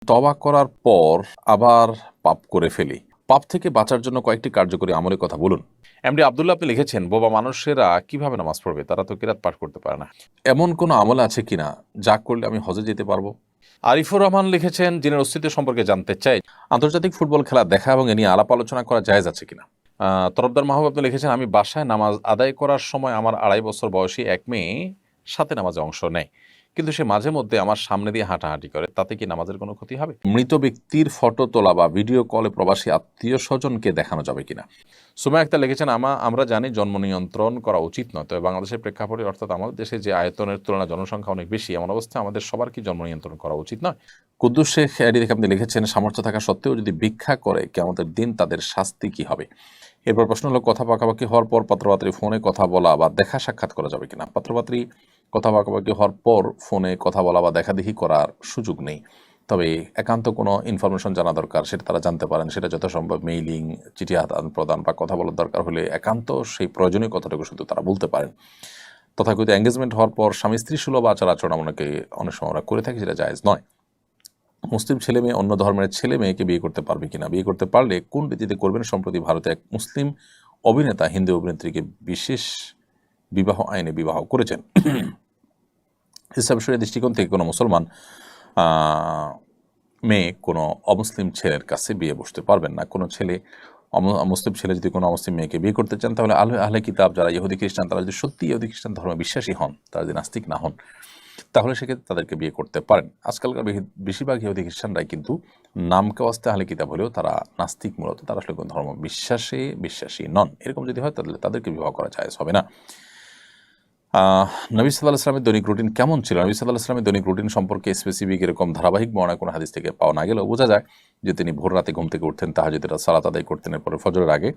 তওবা করার পর আবার পাপ করে ফেলি, পাপ থেকে বাঁচার জন্য কয়েকটি কার্যকরী আমলের কথা বলুন। এমডি আব্দুল্লাহ আপনি লিখেছেন, বোবা মানুষেরা কিভাবে নামাজ পড়বে, তারা তো কিরাত পাঠ করতে পারে না, এমন কোনো আমল আছে কিনা যা করলে আমি হজে যেতে পারবো? আরিফুর রহমান লিখেছেন, জিনের অস্তিত্ব সম্পর্কে জানতে চাই, আন্তর্জাতিক ফুটবল খেলা দেখা এবং এ নিয়ে আলাপ আলোচনা করা জায়েজ আছে কিনা। তরফদার মাহবুব আপনি লিখেছেন, আমি বাসায় নামাজ আদায় করার সময় আমার 2.5 বছর বয়সী এক মেয়ে সাথে নামাজে অংশ নেয়, কিন্তু সে মাঝে মধ্যে আমার সামনে দিয়ে হাঁটাহাঁটি করে, তাতে কি নামাজের কোনো ক্ষতি হবে? মৃত ব্যক্তির ফটো তোলা বা ভিডিও কলে প্রবাসী আত্মীয় স্বজনকে দেখানো যাবে কিনা। সুমায়া আক্তার লিখেছেন, আমরা জানি জন্ম নিয়ন্ত্রণ করা উচিত নয়, তবে বাংলাদেশের প্রেক্ষাপটে অর্থাৎ আমাদের দেশে যে আয়তনের তুলনায় জনসংখ্যা অনেক বেশি, এমন অবস্থায় আমাদের সবার কি জন্ম নিয়ন্ত্রণ করা উচিত নয়? কুদ্দুস শেখ এডি দেখে আপনি লিখেছেন, সামর্থ্য থাকা সত্ত্বেও যদি ভিক্ষা করে কিয়ামতের দিন তাদের শাস্তি কি হবে। এরপর প্রশ্ন হলো, কথা পাকাপাকি হওয়ার পর পাত্রপাত্রী ফোনে কথা বলা বা দেখা সাক্ষাৎ করা যাবে কিনা। পাত্রপাত্রী কথা পাকাপাকি হওয়ার পর ফোনে কথা বলা বা দেখাদেখি করার সুযোগ নেই, তবে একান্ত কোনো ইনফরমেশন জানা দরকার, সেটা তারা জানতে পারেন, সেটা যথাসম্ভব মেইলিং, চিঠি আদান প্রদান বা কথা বলার দরকার হলে একান্ত সেই প্রয়োজনীয় কথাটুকু শুধু তারা বলতে পারেন। তথাকথিত এঙ্গেজমেন্ট হওয়ার পর স্বামী স্ত্রী সুলভ আচার আচরণ অনেক সময় আমরা করে থাকি, সেটা জায়েজ নয়। মুসলিম ছেলে মেয়ে অন্য ধর্মের ছেলে মেয়েকে বিয়ে করতে পারবে কিনা, বিয়ে করতে পারলে কোন রীতিতে করবেন। সম্প্রতি ভারতে এক মুসলিম অভিনেতা হিন্দু অভিনেত্রীকে বিশেষ বিবাহ আইনে বিবাহ করেছেন। ইসলাম শরীয়তের দৃষ্টিকোণ থেকে কোনো মুসলমান মেয়ে কোনো অমুসলিম ছেলের কাছে বিয়ে বসতে পারবেন না। কোনো ছেলে মুসলিম ছেলে যদি কোনো অমুসলিম মেয়েকে বিয়ে করতে চান, তাহলে আহলে কিতাব যারা ইহুদি খ্রিস্টান, তারা যদি সত্যি ইহুদি খ্রিস্টান ধর্মে বিশ্বাসী হন, তারা যদি নাস্তিক না হন, তাহলে সেক্ষেত্রে তাদেরকে বিয়ে করতে পারেন। আজকালকার বেশিরভাগ ইহুদি খ্রিস্টানরাই কিন্তু নামকে ওয়াস্তে আহলে কিতাব হলেও তারা নাস্তিক, মূলত তারা আসলে কোনো ধর্ম বিশ্বাসী নন। এরকম যদি হয় তাহলে তাদেরকে বিবাহ করা জায়েজ হবে না। নবী সাল্লাল্লাহু আলাইহি ওয়াসাল্লামের দৈনিক রুটিন কেমন ছিল? নবী সাল্লাল্লাহু আলাইহি ওয়াসাল্লামের দৈনিক রুটিন সম্পর্কে স্পেসিফিক এরকম ধারাবাহিক বর্ণনা কোনো হাদিস থেকে পাওয়া না গেলেও বোঝা যায় যে তিনি ভোর রাতে ঘুম থেকে উঠতেন, তাহাজ্জুদের সালাত আদায় করতেন, এরপরে ফজরের আগে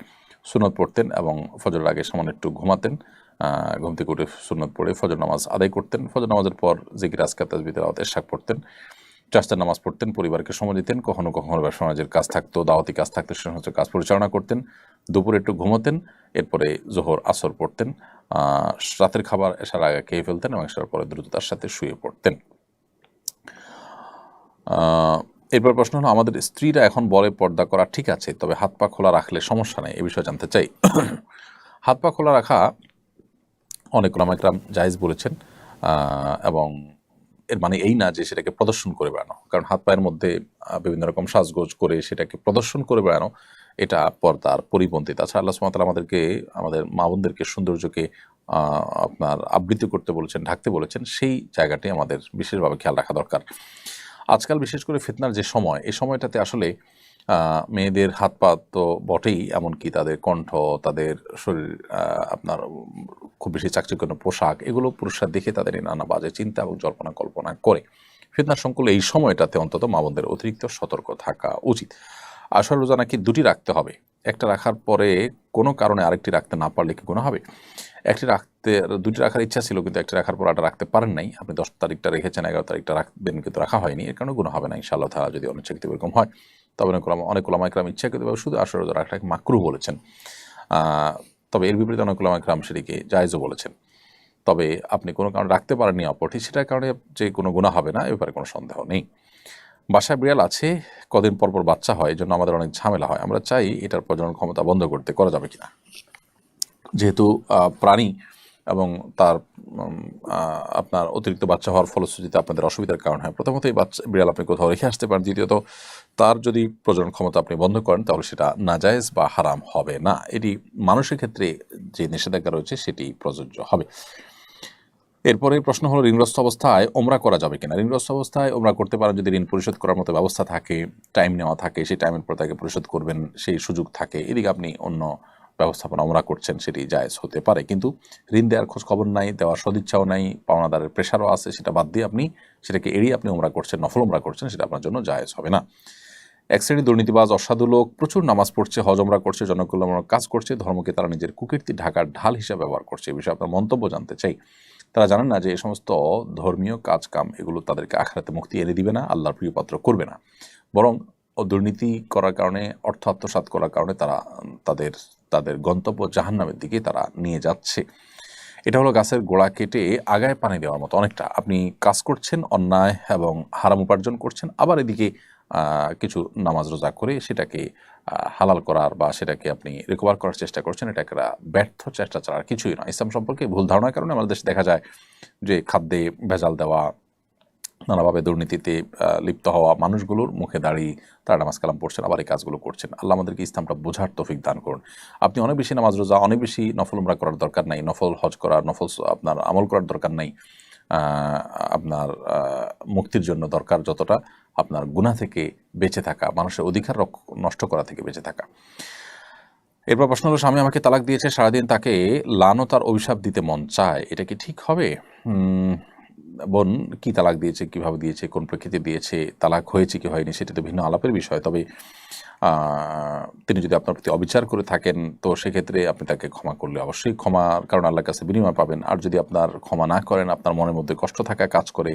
সুন্নত পড়তেন এবং ফজরের আগে সামান্য একটু ঘুমাতেন। ঘুম থেকে উঠে সুন্নত পড়ে ফজর নামাজ আদায় করতেন, ফজর নামাজের পর জিকির আজকার তাসবিহ তেলাওয়াত ইশরাক পড়তেন, চারটা নামাজ পড়তেন, পরিবারকে সময় দিতেন, কখনো কখনো ব্যবসা বাণিজ্যের কাজ থাকতো, দাওয়াতি কাজ থাকতো, সে সমস্ত কাজ পরিচালনা করতেন, দুপুরে একটু ঘুমোতেন, এরপরে জোহর আসর পড়তেন, রাতের খাবার এশার আগে খেয়ে ফেলতেন এবং এশার পরে দ্রুততার সাথে শুয়ে পড়তেন। এরপর প্রশ্ন হলো, আমাদের স্ত্রীরা এখন বলে পর্দা করা ঠিক আছে, তবে হাত পা খোলা রাখলে সমস্যা নেই, এ বিষয়ে জানতে চাই। হাত পা খোলা রাখা অনেক ওলামায়ে জায়েজ বলেছেন, এবং এর মানে এই না যে সেটাকে প্রদর্শন করে বেড়ানো, কারণ হাত পায়ের মধ্যে বিভিন্ন রকম সাজগোজ করে সেটাকে প্রদর্শন করে বেড়ানো এটা পর্দার পরিপন্থী। তাছাড়া আল্লাহ সুবহানাহু ওয়া তাআলা আমাদের মা বোনদেরকে সৌন্দর্যকে আপনার আবৃত্তি করতে বলেছেন, ঢাকতে বলেছেন, সেই জায়গাটি আমাদের বিশেষভাবে খেয়াল রাখা দরকার। আজকাল বিশেষ করে ফিতনার যে সময়, এই সময়টাতে আসলে মেয়েদের হাত পা তো বটেই, এমনকি তাদের কণ্ঠ, তাদের শরীর, আপনার খুব বেশি চাকচিক্যপূর্ণ পোশাক, এগুলো পুরুষরা দেখে তাদের নানা বাজে চিন্তা এবং জল্পনা কল্পনা করে। ফিতনার সংকুল এই সময়টাতে অন্তত মা বোনদের অতিরিক্ত সতর্ক থাকা উচিত। আসল রোজা নাকি 2টি রাখতে হবে, একটা রাখার পরে কোনো কারণে আরেকটি রাখতে না পারলে কি গুনাহ হবে? 2টি রাখার ইচ্ছা ছিল, কিন্তু একটি রাখার পর আরেকটা রাখতে পারেন নাই, আপনি 10 তারিখটা রেখেছেন, 11 তারিখটা রাখবেন কিন্তু রাখা হয়নি, এর কারণে গুনাহ হবে না ইনশাআল্লাহ তাআলা, যদি অনিচ্ছাকৃত এরকম হয়। তবে অনেক ওলামায়ে কেরাম ইচ্ছাকৃতভাবে শুধু আসল রোজা রাখাটাকে মাকরুহ বলেছেন, তবে এর বিপরীতে অনেক ওলামায়ে কেরাম সেটিকে জায়েজও বলেছেন। তবে আপনি কোনো কারণে রাখতে পারেননি অপরটি, সেটার কারণে যে কোনো গুনাহ হবে না, এ ব্যাপারে কোনো সন্দেহ নেই। বাসায় বিড়াল আছে, কদিন পর পর বাচ্চা হয়, এজন্য আমাদের অনেক ঝামেলা হয়, আমরা চাই এটার প্রজনন ক্ষমতা বন্ধ করতে, করা যাবে কিনা। যেহেতু প্রাণী এবং তার আপনার অতিরিক্ত বাচ্চা হওয়ার ফলশ্রুতিতে আপনাদের অসুবিধার কারণ হয়, প্রথমত এই বিড়াল আপনি কোথাও রেখে আসতে পারেন, দ্বিতীয়ত তার যদি প্রজনন ক্ষমতা আপনি বন্ধ করেন তাহলে সেটা নাজায়েজ বা হারাম হবে না। এটি মানুষের ক্ষেত্রে যে নিষেধাজ্ঞা রয়েছে সেটি প্রযোজ্য হবে। এরপরে প্রশ্ন হলো, ঋণগ্রস্ত অবস্থায় ওমরা করা যাবে কিনা। ঋণগ্রস্ত অবস্থায় ওমরা করতে পারেন যদি ঋণ পরিশোধ করার মতো ব্যবস্থা থাকে, টাইম নেওয়া থাকে, সেই টাইমের পর তাকে পরিশোধ করবেন সেই সুযোগ থাকে, এদিকে আপনি অন্য ব্যবস্থাপনা ওমরা করছেন, সেটি জায়েজ হতে পারে। কিন্তু ঋণ দেওয়ার খোঁজ খবর নাই, দেওয়ার সদিচ্ছাও নাই, পাওনাদারের প্রেশারও আছে, সেটা বাদ দিয়ে আপনি সেটাকে এড়িয়ে আপনি ওমরা করছেন, নফল ওমরা করছেন, সেটা আপনার জন্য জায়েজ হবে না। এক শ্রেণী দুর্নীতিবাজ অসাধু লোক প্রচুর নামাজ পড়ছে, হজ ওমরা করছে, জনকল্যাণমূলক কাজ করছে, ধর্মকে তারা নিজের কুকীর্তি ঢাকার ঢাল হিসাবে ব্যবহার করছে, এই বিষয়ে আপনার মন্তব্য জানতে চাই। তারা জানেন না যে এই সমস্ত ধর্মীয় কাজ কাম এগুলো তাদেরকে আখিরাতে মুক্তি এনে দিবে না, আল্লাহর প্রিয়পাত্র করবে না, বরং দুর্নীতি করার কারণে, অর্থ আত্মসাৎ করার কারণে তারা তাদের গন্তব্য জাহান্নামের দিকে তারা নিয়ে যাচ্ছে। এটা হলো গাছের গোড়া কেটে আগায় পানি দেওয়ার মতো অনেকটা। আপনি কাজ করছেন, অন্যায় এবং হারাম উপার্জন করছেন, আবার এদিকে কিছু নামাজ রোজা করে সেটাকে হালাল করার বা সেটাকে আপনি রিকভার করার চেষ্টা করছেন। এটা একটা ব্যর্থ চেষ্টা ছাড়া আর কিছুই নয়। ইসলাম সম্পর্কে ভুল ধারণার কারণে আমাদের দেশে দেখা যায় যে খাদ্যে ভেজাল দেওয়া, নানাভাবে দুর্নীতিতে লিপ্ত হওয়া মানুষগুলোর মুখে দাঁড়িয়ে তারা নামাজ কালাম পড়ছেন, আবার এই কাজগুলো করছেন। আল্লাহ আমাদেরকে ইসলামটা বোঝার তৌফিক দান করুন। আপনি অনেক বেশি নামাজ রোজা, অনেক বেশি নফল উমরা করার দরকার নাই, নফল হজ করার, নফল আপনার আমল করার দরকার নাই। আপনার মুক্তির জন্য দরকার যতটা আপনার গুনাহ থেকে বেঁচে থাকা, মানুষের অধিকার নষ্ট করা থেকে বেঁচে থাকা। এরপর প্রশ্ন হলো, স্বামী আমাকে তালাক দিয়েছে, সারাদিন তাকে লানত আর অভিশাপ দিতে মন চায়, এটা কি ঠিক হবে? বোন, কি তালাক দিয়েছে, কিভাবে দিয়েছে, কোন প্রেক্ষিতে দিয়েছে, তালাক হয়েছে কি হয়নি, সেটা তো ভিন্ন আলাপের বিষয়। তবে তিনি যদি আপনার প্রতি অবিচার করে থাকেন তো সেক্ষেত্রে আপনি তাকে ক্ষমা করলে অবশ্যই ক্ষমার কারণ আল্লাহর কাছে বিনিময় পাবেন। আর যদি আপনার ক্ষমা না করেন, আপনার মনের মধ্যে কষ্ট থাকা কাজ করে,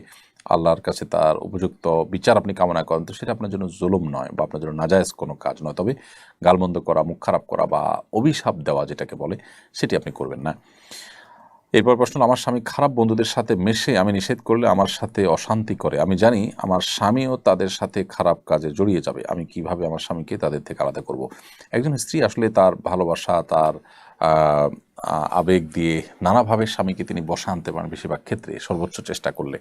আল্লাহর কাছে তার উপযুক্ত বিচার আপনি কামনা করেন, তো সেটা আপনার জন্য জুলুম নয় বা আপনার জন্য নাজায়েজ কোনো কাজ নয়। তবে গালমন্দ করা, মুখ খারাপ করা বা অভিশাপ দেওয়া যেটাকে বলে, সেটি আপনি করবেন না। এরপর প্রশ্ন, আমার স্বামী খারাপ বন্ধুদের সাথে মেশে আমি নিষেধ করলে আমার সাথে অশান্তি করে। আমি জানি আমার স্বামীও তাদের সাথে খারাপ কাজে জড়িয়ে যাবে। আমি কিভাবে আমার স্বামীকে তাদের থেকে আলাদা করব? একজন স্ত্রী আসলে তার ভালোবাসা, তার আবেগ দিয়ে নানাভাবে স্বামীকে তিনি বশে আনতে পারেন বেশিরভাগ ক্ষেত্রে, সর্বোচ্চ চেষ্টা করলে।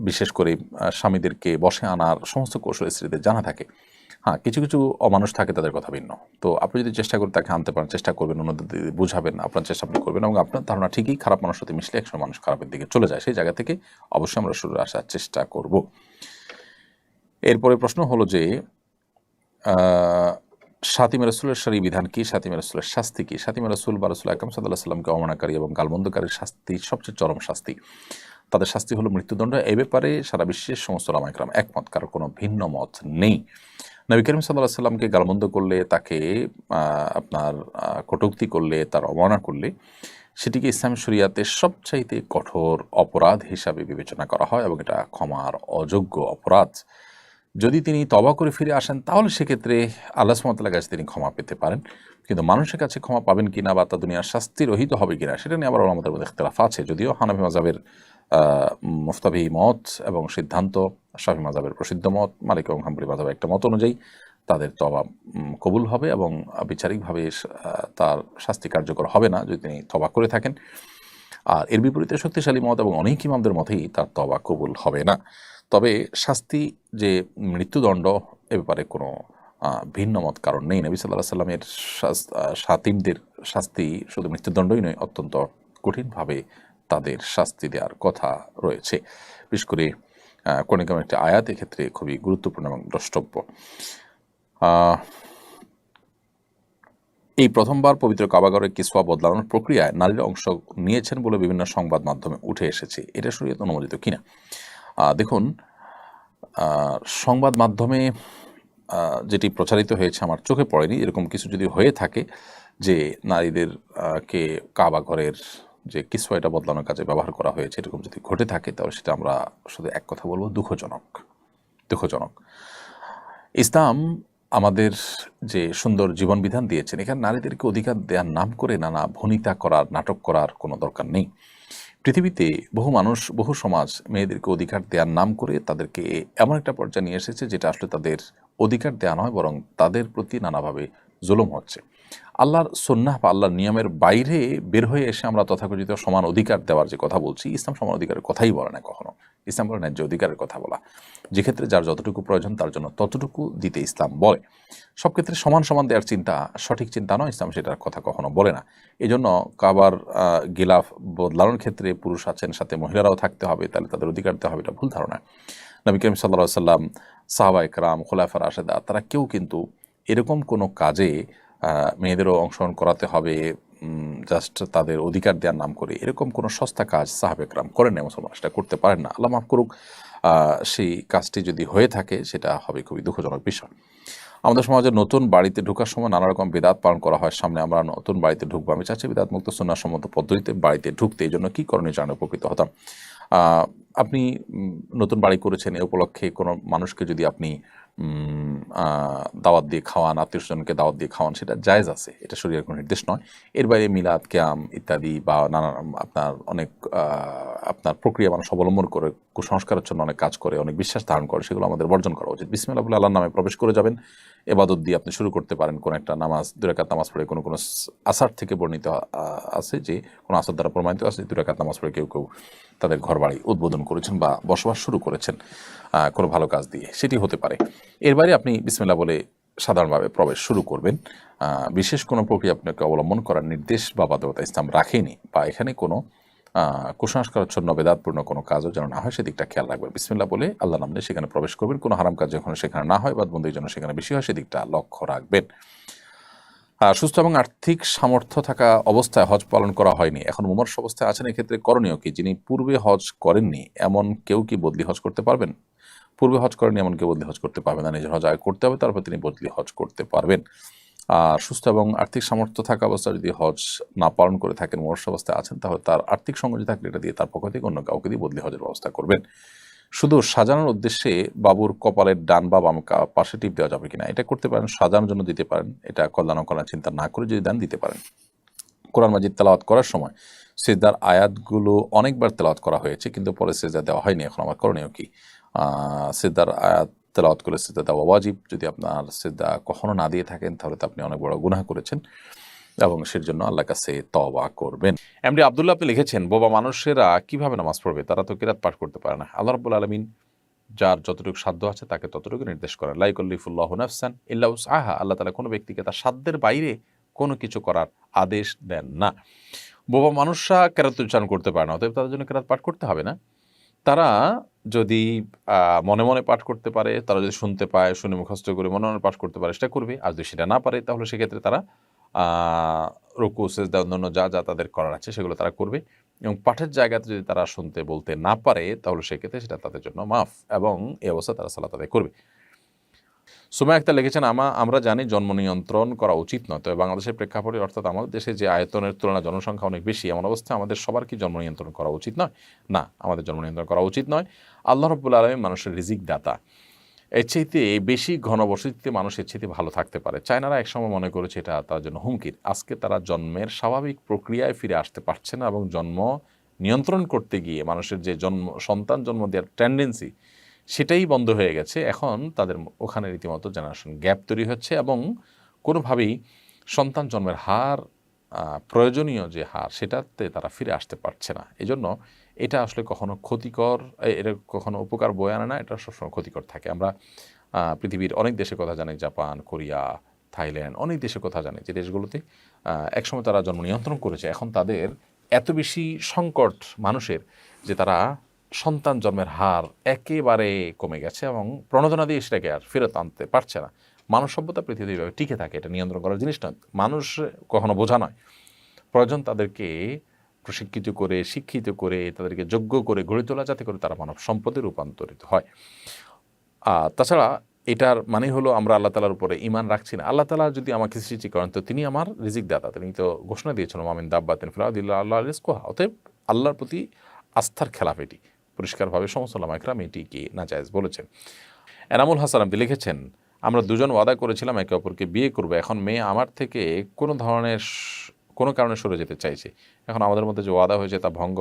বিশেষ করে স্বামীদেরকে বশে আনার সমস্ত কৌশল স্ত্রীদের জানা থাকে। হ্যাঁ, কিছু কিছু অমানুষ থাকে, তাদের কথা ভিন্ন। তো আপনি যদি চেষ্টা করে তাকে আনতে পারেন, চেষ্টা করবেন, অন্যদের বুঝাবেন, আপনার চেষ্টা আপনি করবেন, এবং আপনার ধারণা ঠিকই খারাপ মানুষের সাথে মিশলে একসময় মানুষ খারাপের দিকে চলে যায়। সেই জায়গা থেকে অবশ্যই আমরা সরে আসার চেষ্টা করব। এরপরে প্রশ্ন হলো যে শাতিমে রাসূলের শরঈ বিধান কি? শাতিমে রাসূলের শাস্তি কি? শাতিমে রাসূল বা রাসূল আকরাম সাল্লাল্লাহু আলাইহি ওয়াসাল্লামকে অবমাননাকারী এবং গালমন্দকারীর শাস্তি সবচেয়ে চরম শাস্তি। তাদের শাস্তি হলো মৃত্যুদণ্ড। এই ব্যাপারে সারা বিশ্বের সমস্ত উলামা ইকরাম একমত, কারো কোনো ভিন্ন মত নেই। নবী করিম সাল্লাল্লাহু আলাইহি ওয়াসাল্লামকে গালমন্দ করলে, তাকে আপনার কটূক্তি করলে, তার অবমাননা করলে, সেটিকে ইসলামী শরিয়াতে সবচাইতে কঠোর অপরাধ হিসাবে বিবেচনা করা হয় এবং এটা ক্ষমার অযোগ্য অপরাধ। যদি তিনি তওবা করে ফিরে আসেন তাহলে সেক্ষেত্রে আল্লাহ সুবহানাহু ওয়া তাআলার কাছে তিনি ক্ষমা পেতে পারেন। কিন্তু মানুষের কাছে ক্ষমা পাবেন কিনা বা তা দুনিয়ার শাস্তি রহিত হবে কিনা, সেটা নিয়ে আবার আমাদের মধ্যে ইখতিলাফ আছে। যদিও হানাফি মাযহাবের মুফতাবি মত এবং সিদ্ধান্ত, শাফি মাযহাবের প্রসিদ্ধ মত, মালিক এবং হাম্বলি মাযহাবের একটা মত অনুযায়ী তাদের তওবা কবুল হবে এবং বিচারিকভাবে তার শাস্তি কার্যকর হবে না যদি তিনি তওবা করে থাকেন। আর এর বিপরীতে শক্তিশালী মত এবং অনেক ইমামদের মতেই তার তওবা কবুল হবে না। তবে শাস্তি যে মৃত্যুদণ্ড, এ ব্যাপারে কোনো ভিন্ন মত কারণ নেই। নবী সাল্লাল্লাহু আলাইহি সাল্লামের শাতিমদের শাস্তি শুধু মৃত্যুদণ্ডই নয়, অত্যন্ত কঠিনভাবে তাদের শাস্তি দেওয়ার কথা রয়েছে। বিশেষ করে কোরআনে কারিমের একটি আয়াত এক্ষেত্রে খুবই গুরুত্বপূর্ণ এবং দ্রষ্টব্য। এই প্রথমবার পবিত্র কাবাগরের কিসওয়া বদলানোর প্রক্রিয়ায় নারীরা অংশ নিয়েছেন বলে বিভিন্ন সংবাদ মাধ্যমে উঠে এসেছে। এটা শরীয়ত অনুমোদিত কিনা? দেখুন, সংবাদ মাধ্যমে যেটি প্রচারিত হয়েছে আমার চোখে পড়েনি। এরকম কিছু যদি হয়ে থাকে যে নারীদের কে কাবাঘরের যে কিসওয়া এটা বদলানোর কাজে ব্যবহার করা হয়েছে, এরকম যদি ঘটে থাকে তাহলে সেটা আমরা শুধু এক কথা বলবো, দুঃখজনক। ইসলাম আমাদের যে সুন্দর জীবন বিধান দিয়েছেন, এখানে নারীদেরকে অধিকার দেওয়ার নাম করে নানা ভনিতা করার, নাটক করার কোনো দরকার নেই। পৃথিবীতে বহু মানুষ, বহু সমাজ মেয়েদেরকে অধিকার দেওয়ার নাম করে তাদেরকে এমন একটা পর্যায়ে নিয়ে এসেছে যেটা আসলে তাদের অধিকার দেওয়া নয়, বরং তাদের প্রতি নানাভাবে জুলুম হচ্ছে। আল্লাহর সুন্নাহ বা আল্লাহর নিয়মের বাইরে বের হয়ে এসে আমরা তথাকথিত সমান অধিকার দেওয়ার যে কথা বলছি, ইসলাম সমান অধিকারের কথাই বলে না কখনো। ইসলাম বলে ন্যায্য অধিকারের কথা বলা, যেক্ষেত্রে যার যতটুকু প্রয়োজন তার জন্য ততটুকু দিতে ইসলাম বলে। সব ক্ষেত্রে সমান সমান দেওয়ার চিন্তা সঠিক চিন্তা নয়, ইসলাম সেটার কথা কখনো বলে না। এই জন্য কাবার গিলাফ বদলানোর ক্ষেত্রে পুরুষ আছেন, সাথে মহিলারাও থাকতে হবে, তাহলে তাদের অধিকার দেওয়া হবে, এটা ভুল ধারণা। নবী করিম সাল্লাল্লাহু আলাইহি সাল্লাম, সাহাবা ইকরাম, খুলাফা রাশেদা, তারা কেউ কিন্তু এরকম কোনো কাজে মেয়েদেরও অংশগ্রহণ করাতে হবে জাস্ট তাদের অধিকার দেওয়ার নাম করে, এরকম কোনো সস্তা কাজ সাহাবা ইকরাম করেন না, মুসলমান সেটা করতে পারেন না। আল্লাহ মাফ করুক, সেই কাজটি যদি হয়ে থাকে সেটা হবে খুবই দুঃখজনক বিষয়। আমাদের সমাজে নতুন বাড়িতে ঢোকার সময় নানা রকম বিদআত পালন করা হয়। সামনে আমরা নতুন বাড়িতে ঢুকবো, আমি চাচ্ছি বিদআত মুক্ত সুন্নাহসম্মত পদ্ধতিতে বাড়িতে ঢুকতে। এই জন্য কী করণীয় জানলে উপকৃত হতাম। আপনি নতুন বাড়ি করেছেন, এ উপলক্ষে কোনো মানুষকে যদি আপনি দাওয়াত দিয়ে খাওয়ান, আত্মীয়স্বজনকে দাওয়াত দিয়ে খাওয়ান, সেটা জায়েজ আছে, এটা শরীয়তের কোনো নির্দেশ নয়। এর বাইরে মিলাদ, কিয়াম ইত্যাদি বা নানান আপনার অনেক আপনার প্রক্রিয়া মানুষ অবলম্বন করে কুসংস্কারের জন্য অনেক কাজ করে, অনেক বিশ্বাস ধারণ করে, সেগুলো আমাদের বর্জন করা উচিত। বিসমিল্লাহ বলে আল্লাহর নামে প্রবেশ করে যাবেন। এবাদত দিয়ে আপনি শুরু করতে পারেন। কোনো একটা নামাজ, 2 রাকাত নামাজ পড়ে কোনো আসার থেকে বর্ণিত আছে যে কোনো আসার দ্বারা প্রমাণিত আছে 2 রাকাত নামাজ পড়ে কেউ কেউ তাদের ঘর বাড়ি উদ্বোধন করেছেন বা বসবাস শুরু করেছেন কোনো ভালো কাজ দিয়ে, সেটি হতে পারে। এর বাইরে আপনি বিসমিল্লাহ বলে সাধারণভাবে প্রবেশ শুরু করবেন। বিশেষ কোনো প্রক্রিয়া আপনাকে অবলম্বন করার নির্দেশ বা বাধ্যবাধকতা ইসলাম রাখেনি, বা এখানে কোনো কুসংস্কারাচ্ছন্ন বেদাতপূর্ণ কোনো কাজও যেন না হয় সেদিকটা খেয়াল রাখবেন। বিসমিল্লাহ বলে আল্লাহ নাম নিয়ে সেখানে প্রবেশ করবেন। কোনো হারাম কাজ যখন সেখানে না হয় বা বন্ধুর জন্য সেখানে বেশি হয় সেদিকটা লক্ষ্য রাখবেন। সুস্থ এবং আর্থিক সামর্থ্য থাকা অবস্থায় হজ পালন করা হয়নি, এখন মুমূর্ষু অবস্থায় আছেন, এক্ষেত্রে করণীয় কি? যিনি পূর্বে হজ করেননি এমন কেউ কি বদলি হজ করতে পারবেন? পূর্বে হজ করেননি এমন কেউ বদলি হজ করতে পারবেন না, নিজের হজ আগে করতে হবে, তারপর তিনি বদলি হজ করতে পারবেন। আর সুস্থ এবং আর্থিক সামর্থ্য থাকা অবস্থায় যদি হজ না পালন করে থাকেন, মুমূর্ষু অবস্থায় আছেন, তাহলে তার আর্থিক সংগতি থাকলে এটা দিয়ে তার পক্ষ থেকে অন্য কাউকে দিয়ে বদলি হজের ব্যবস্থা করবেন। শুধু সাজানোর উদ্দেশ্যে বাবুর কপালের ডান বা বাম পাশে টিপ দেওয়া যাবে কিনা, এটা করতে পারেন, সাজানোর জন্য দিতে পারেন, এটা কল্যাণ অকল্যাণ চিন্তা না করে যদি দেন দিতে পারেন। কোরআন মাজিদ তেলাওয়াত করার সময় সিজদার আয়াতগুলো অনেকবার তেলাওয়াত করা হয়েছে, কিন্তু পরে সিজদা দেওয়া হয়নি, এখন আমার করণীয় কি? সিজদার আয়াত তেলাওয়াত করে সিজদা দেওয়া ওয়াজিব। যদি আপনার সিজদা কখনো না দিয়ে থাকেন তাহলে তো আপনি অনেক বড় গুনাহ করেছেন এবং সের জন্য আল্লাহর কাছে তওবা করবেন। এমডি আব্দুল্লাহ আপনি লিখেছেন, বোবা মানুষেরা কিভাবে নামাজ পড়বে? তারা তো কিরাত পাঠ করতে পারে না। আল্লাহ রাব্বুল আলামিন যার যতটুকু সাধ্য আছে তাকে ততটুকু নির্দেশ করেন। লা ইউকাল্লিফুল্লাহু নাফসান ইল্লা উসআহা। আল্লাহ তাআলা কোনো ব্যক্তিকে তার সাধ্যের বাইরে কোনো কিছু করার আদেশ দেন না। বোবা মানুষরা কেরাত উচ্চারণ করতে পারে না, অতএব তাদের জন্য কেরাত পাঠ করতে হবে না। তারা যদি মনে মনে পাঠ করতে পারে, তারা যদি শুনতে পায়, শুনে মুখস্থ করে মনে মনে পাঠ করতে পারে, সেটা করবে। আর যদি সেটা না পারে তাহলে সেক্ষেত্রে তারা রুকু সেজদা অন্যান্য যা যা তাদের করার আছে সেগুলো তারা করবে। এবং পাঠের জায়গাতে যদি তারা শুনতে বলতে না পারে তাহলে সেক্ষেত্রে সেটা তাদের জন্য মাফ, এবং এই অবস্থায় তারা সালাত আদায় করবে। সুমাইয়া আক্তার লিখেছেন, আমরা জানি জন্ম নিয়ন্ত্রণ করা উচিত নয়, তবে বাংলাদেশের প্রেক্ষাপটে অর্থাৎ আমাদের দেশে যে আয়তনের তুলনায় জনসংখ্যা অনেক বেশি, এমন অবস্থায় আমাদের সবার কি জন্ম নিয়ন্ত্রণ করা উচিত নয়? না, আমাদের জন্ম নিয়ন্ত্রণ করা উচিত নয়। আল্লাহ রাব্বুল আলামিন মানুষের রিজিক দাতা, এর চাইতে বেশি ঘনবসতিতে মানুষ এর চাইতে ভালো থাকতে পারে। চায়নারা একসময় মনে করেছে এটা তার জন্য হুমকির। আজকে তারা জন্মের স্বাভাবিক প্রক্রিয়ায় ফিরে আসতে পারছে না, এবং জন্ম নিয়ন্ত্রণ করতে গিয়ে মানুষের যে সন্তান জন্ম দেওয়ার টেন্ডেন্সি সেটাই বন্ধ হয়ে গেছে। এখন তাদের ওখানে রীতিমতো জেনারেশন গ্যাপ তৈরি হচ্ছে, এবং কোনোভাবেই সন্তান জন্মের হার, প্রয়োজনীয় যে হার, সেটাতে তারা ফিরে আসতে পারছে না। এজন্য এটা আসলে কখনো ক্ষতিকর, এটা কখনো উপকার বয়ে আনে না, এটা সবসময় ক্ষতিকর থাকে। আমরা পৃথিবীর অনেক দেশের কথা জানি, জাপান, কোরিয়া, থাইল্যান্ড, অনেক দেশের কথা জানি যে দেশগুলোতে একসময় তারা জন্ম নিয়ন্ত্রণ করেছে। এখন তাদের এত বেশি সংকট মানুষের যে তারা সন্তান জন্মের হার একেবারে কমে গেছে, এবং প্রণোদনা দিয়ে সেটাকে আর ফেরত আনতে পারছে না। মানব সভ্যতা পৃথিবীতে এইভাবে টিকে থাকে, এটা নিয়ন্ত্রণ করার জিনিস নয়। মানুষ কখনো বোঝা নয়, প্রয়োজন তাদেরকে প্রশিক্ষিত করে, শিক্ষিত করে, তাদেরকে যোগ্য করে গড়ে তোলা, যাতে করে তারা মানব সম্পদে রূপান্তরিত হয়। তাছাড়া এটার মানে হলো আমরা আল্লাহ তালার উপরে ঈমান রাখছি না। আল্লাহ তালা যদি আমাকে সৃষ্টি করেন তো তিনি আমার রিজিক দাতা, তিনি তো ঘোষণা দিয়েছেন মামিন দাব্বাতিন ফিল আরদি ইল্লা আল্লাহ রিজকুহা। অতএব আল্লাহর প্রতি আস্থার খেলাফ এটি, পরিষ্কারভাবে সমস্ত উলামা ইকরাম এটিকে নাজায়েজ বলেছেন। এনামুল হাসান আপনি লিখেছেন, আমরা দুজন ওয়াদা করেছিলাম একে অপরকে বিয়ে করবো, এখন মেয়ে আমার থেকে কোনো কারণে সরে যেতে চাইছে। এখন আমাদের মধ্যে যে ওয়াদা হয়েছে তা ভঙ্গ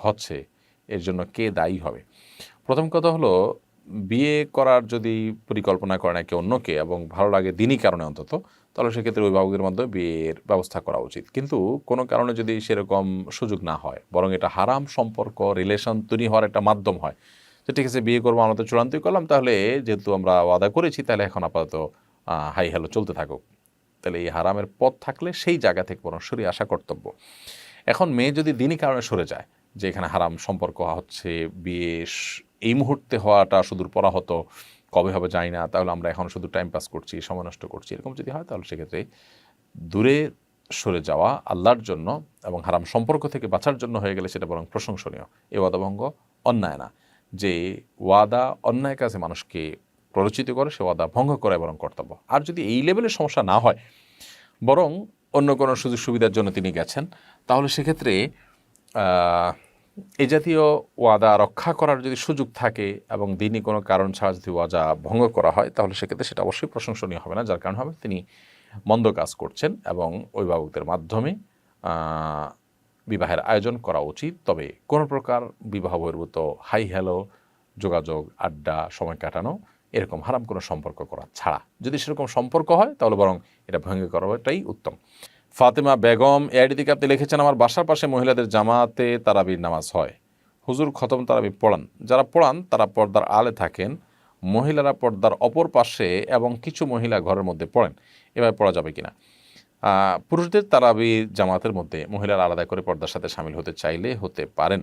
হচ্ছে, এর জন্য কে দায়ী হবে? প্রথম কথা হলো, বিয়ে করার যদি পরিকল্পনা করেন একে অন্যকে এবং ভালো লাগে দিনই কারণে অন্তত, তাহলে সেক্ষেত্রে অভিভাবকদের মাধ্যমে বিয়ের ব্যবস্থা করা উচিত। কিন্তু কোনো কারণে যদি সেরকম সুযোগ না হয়, বরং এটা হারাম সম্পর্ক, রিলেশন তৈরি হওয়ার একটা মাধ্যম হয়, যে ঠিক আছে বিয়ে করবো, আমরা তো চূড়ান্তই করলাম, তাহলে যেহেতু আমরা ওয়াদা করেছি তাহলে এখন আপাতত হাই হ্যালো চলতে থাকুক, তাহলে এই হারামের পথ থাকলে সেই জায়গা থেকে বরং সরে আসা কর্তব্য। এখন মেয়ে যদি দিনই কারণে সরে যায়, যে এখানে হারাম সম্পর্ক হচ্ছে, বিয়ে এই মুহূর্তে হওয়াটা সুদূর পরা হতো, কবে হবে জানি না, তাহলে আমরা এখন শুধু টাইম পাস করছি, সময় নষ্ট করছি, এরকম যদি হয় তাহলে সেক্ষেত্রে দূরে সরে যাওয়া আল্লাহর জন্য এবং হারাম সম্পর্ক থেকে বাঁচার জন্য হয়ে গেলে সেটা বরং প্রশংসনীয়। এ ওয়াদাভঙ্গ অন্যায় না। যে ওয়াদা অন্যায় কাজে মানুষকে প্ররোচিত করে, সে ওয়াদা ভঙ্গ করা বরং কর্তব্য। আর যদি এই লেভেলের সমস্যা না হয়, বরং অন্য কোনো সুযোগ সুবিধার জন্য তিনি গেছেন, তাহলে সেক্ষেত্রে এই জাতীয় ওয়াদা রক্ষা করার যদি সুযোগ থাকে এবং দিনই কোনো কারণ ছাড়া যদি ওয়াদা ভঙ্গ করা হয়, তাহলে সেক্ষেত্রে সেটা অবশ্যই প্রশংসনীয় হবে না, যার কারণ হবে তিনি মন্দ কাজ করছেন এবং অভিভাবকদের মাধ্যমে বিবাহের আয়োজন করা উচিত। তবে কোনো প্রকার বিবাহ বহির্ভূত হাই হ্যালো যোগাযোগ, আড্ডা, সময় কাটানো, এরকম হারাম কোনো সম্পর্ক করা ছাড়া, যদি সেরকম সম্পর্ক হয় তাহলে বরং এটা ভেঙে করাটাই উত্তম। ফাতেমা বেগম এআইডি থেকে আপনি লিখেছেন, আমার বাসার পাশে মহিলাদের জামাতে তারাবির নামাজ হয়, হুজুর খতম তারাবি পড়ান, যারা পড়ান তারা পর্দার আলে থাকেন, মহিলারা পর্দার অপর পাশে এবং কিছু মহিলা ঘরের মধ্যে পড়েন, এভাবে পড়া যাবে কিনা? পুরুষদের তারাবির জামাতের মধ্যে মহিলারা আলাদা করে পর্দার সাথে সামিল হতে চাইলে হতে পারেন,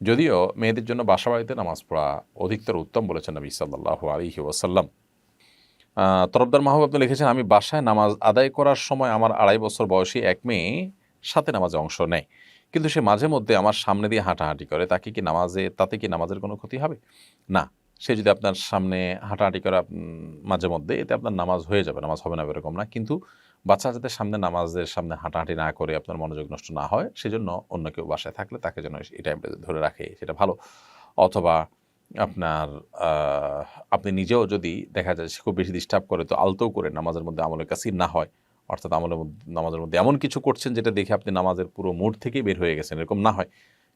যদিও মেয়েদের জন্য বাসা বাড়িতে নামাজ পড়া অধিকতর উত্তম বলেছেন নবী সাল্লাল্লাহু আলাইহি ওয়াসাল্লাম। তরফদার মাহবুব আপনি লিখেছেন, আমি বাসায় নামাজ আদায় করার সময় আমার 2.5 বছর বয়সী এক মেয়ে সাথে নামাজে অংশ নেয়, কিন্তু সে মাঝে মধ্যে আমার সামনে দিয়ে হাঁটাহাঁটি করে, তাতে কি নামাজের কোনো ক্ষতি হবে? না, সে যদি আপনার সামনে হাঁটাহাঁটি করে মাঝে মধ্যে, এতে আপনার নামাজ হয়ে যাবে, নামাজ হবে না এরকম না। কিন্তু বাচ্চা যাতে নামাজের সামনে হাঁটাহাঁটি না করে আপনার মনোযোগ নষ্ট না হয়, সেজন্য অন্য কেউ বাসায় থাকলে তাকে যেন এই টাইমটা ধরে রাখে, সেটা ভালো। অথবা আপনার আপনি নিজেও যদি দেখা যায় সে খুব বেশি ডিস্টার্ব করে, তো আলতো করে নামাজের মধ্যে আমলে কাসির না হয়, অর্থাৎ নামাজের মধ্যে এমন কিছু করছেন যেটা দেখে আপনি নামাজের পুরো মুড থেকেই বের হয়ে গেছেন, এরকম না হয়,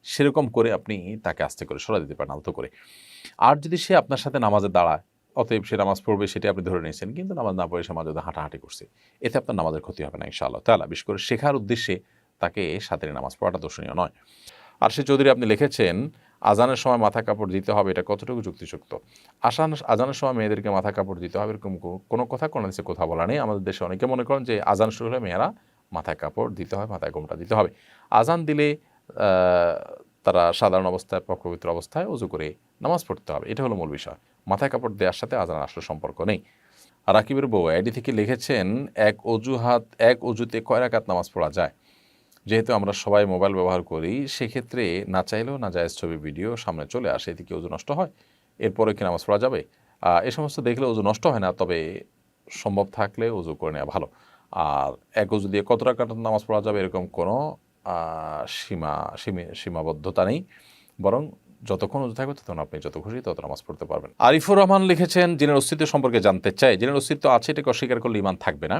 সেরকম করে আপনি তাকে আস্তে করে সরা দিতে পারেন, আলতো করে। আর যদি সে আপনার সাথে নামাজে দাঁড়ায়, অতএব সে নামাজ পড়বে সেটা আপনি ধরে নিয়েছেন, কিন্তু নামাজ না পড়ে সে মাঝে হাঁটাহাঁটি করছে, এতে আপনার নামাজের ক্ষতি হবে না ইনশাআল্লাহ তাআলা। বিশেষ করে শেখার উদ্দেশ্যে তাকে সাথে নামাজ পড়াটা দর্শনীয় নয়। আর সে চৌধুরী আপনি লিখেছেন, আজানের সময় মাথা কাপড় দিতে হবে, এটা কতটুকু যুক্তিযুক্ত? আজানের সময় মেয়েদেরকে মাথা কাপড় দিতে হবে এরকম কোনো কথা কোনো দেশে কোথাও বলা নেই। আমাদের দেশে অনেকে মনে করেন যে আজান শুরু হলে মেয়েরা মাথায় কাপড় দিতে হয়, মাথায় ঘোমটা দিতে হবে। আজান দিলে তারা সাধারণ অবস্থায় পবিত্র অবস্থায় ওযু করে নামাজ পড়তে হবে, এটা হলো মূল বিষয়। মাথায় কাপড় দেওয়ার সাথে আজানের আসলে সম্পর্ক নেই। রাকিবের বউ আইডি থেকে লিখেছেন, এক অজুতে কয় রাকাত নামাজ পড়া যায়? যেহেতু আমরা সবাই মোবাইল ব্যবহার করি, সেক্ষেত্রে না চাইলেও নাজায়েজ ছবি ভিডিও সামনে চলে আসে, এতে কি ওযু নষ্ট হয়? এরপরে কি নামাজ পড়া যাবে? এ সমস্ত দেখলে ওযু নষ্ট হয় না, তবে সম্ভব থাকলে ওযু করে নেওয়া ভালো। আর এক ওযু দিয়ে কত রাকাত নামাজ পড়া যাবে এরকম কোনো সীমাবদ্ধতা নেই, বরং যতক্ষণ ওযু থাকবে ততক্ষণ আপনি যত খুশি তত নামাজ পড়তে পারবেন। আরিফুর রহমান লিখেছেন, জিনের অস্তিত্ব সম্পর্কে জানতে চাই। জিনের অস্তিত্ব আছে, এটাকে অস্বীকার করলে ঈমান থাকবে না।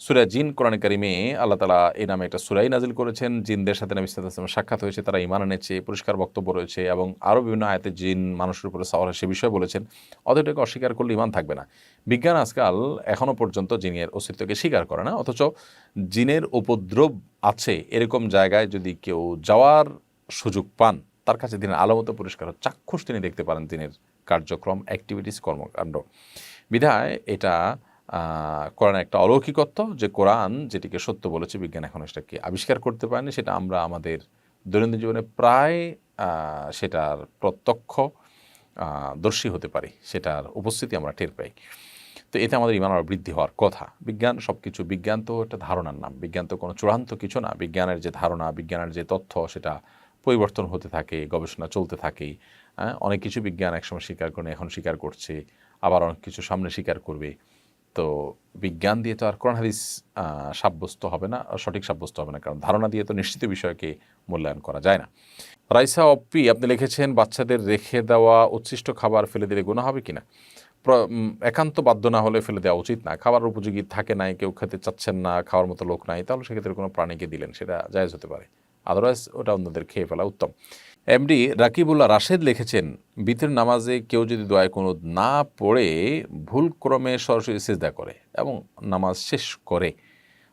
সূরা জিন কোরআনে কারিমে আল্লাহ তাআলা এই নামে একটা সূরাই নাজিল করেছেন। জিনদের সাথে নবী সাল্লাল্লাহু আলাইহি ওয়াসাল্লামের সাক্ষাৎ হয়েছে, তারা ঈমান এনেছে, পরিষ্কার বক্তব্য রয়েছে, এবং আরও বিভিন্ন আয়াতে জিন মানুষের উপরে সাওয়ার সে বিষয়ে বলেছেন। অতএব এটাকে অস্বীকার করলে ঈমান থাকবে না। বিজ্ঞান আজকাল এখনও পর্যন্ত জিনের অস্তিত্বকে স্বীকার করে না, অথচ জিনের উপদ্রব আছে এরকম জায়গায় যদি কেউ যাওয়ার সুযোগ পান, তার কাছে দিনের আলামত পরিষ্কার চাক্ষুষ তিনি দেখতে পারেন দিনের কার্যক্রম, অ্যাক্টিভিটিস, কর্মকাণ্ড। বিধায় এটা কোরআনের একটা অলৌকিকত্ব, যে কোরআন যেটিকে সত্য বলেছে, বিজ্ঞান এখন সেটাকে আবিষ্কার করতে পারেনি, সেটা আমরা আমাদের দৈনন্দিন জীবনে প্রায় সেটার প্রত্যক্ষ দর্শী হতে পারি, সেটার উপস্থিতি আমরা টের পাই। তো এতে আমাদের ঈমান আরও বৃদ্ধি হওয়ার কথা। বিজ্ঞান তো একটা ধারণার নাম, বিজ্ঞান তো কোনো চূড়ান্ত কিছু না। বিজ্ঞানের যে ধারণা, বিজ্ঞানের যে তথ্য, সেটা পরিবর্তন হতে থাকে, গবেষণা চলতে থাকে। অনেক কিছু বিজ্ঞান একসময় স্বীকার করে, এখন স্বীকার করছে, আবার অনেক কিছু সামনে স্বীকার করবে। তো বিজ্ঞান দিয়ে তো আর কোরআন হাদিস সাব্যস্ত হবে না, সঠিক সাব্যস্ত হবে না, কারণ ধারণা দিয়ে তো নিশ্চিত বিষয়কে মূল্যায়ন করা যায় না। রাইসা অপ্পি আপনি লিখেছেন, বাচ্চাদের রেখে দেওয়া উচ্ছিষ্ট খাবার ফেলে দিলে গুনাহ হবে কিনা? একান্ত বাধ্য না হলে ফেলে দেওয়া উচিত না। খাবার উপযোগী থাকে নাই, কেউ খেতে চাচ্ছেন না, খাওয়ার মতো লোক নাই, তাহলে সেক্ষেত্রে কোনো প্রাণীকে দিলেন, সেটা জায়েজ হতে পারে। আদারওয়াইজ ওটা অন্যদের খেয়ে ফেলা উত্তম। এমডি রাকিবুল্লাহ রাশেদ লিখেছেন, বিতর নামাজে কেউ যদি দোয়ায়ে কুনুত না পড়ে ভুলক্রমে সরাসরি সিজদা করে এবং নামাজ শেষ করে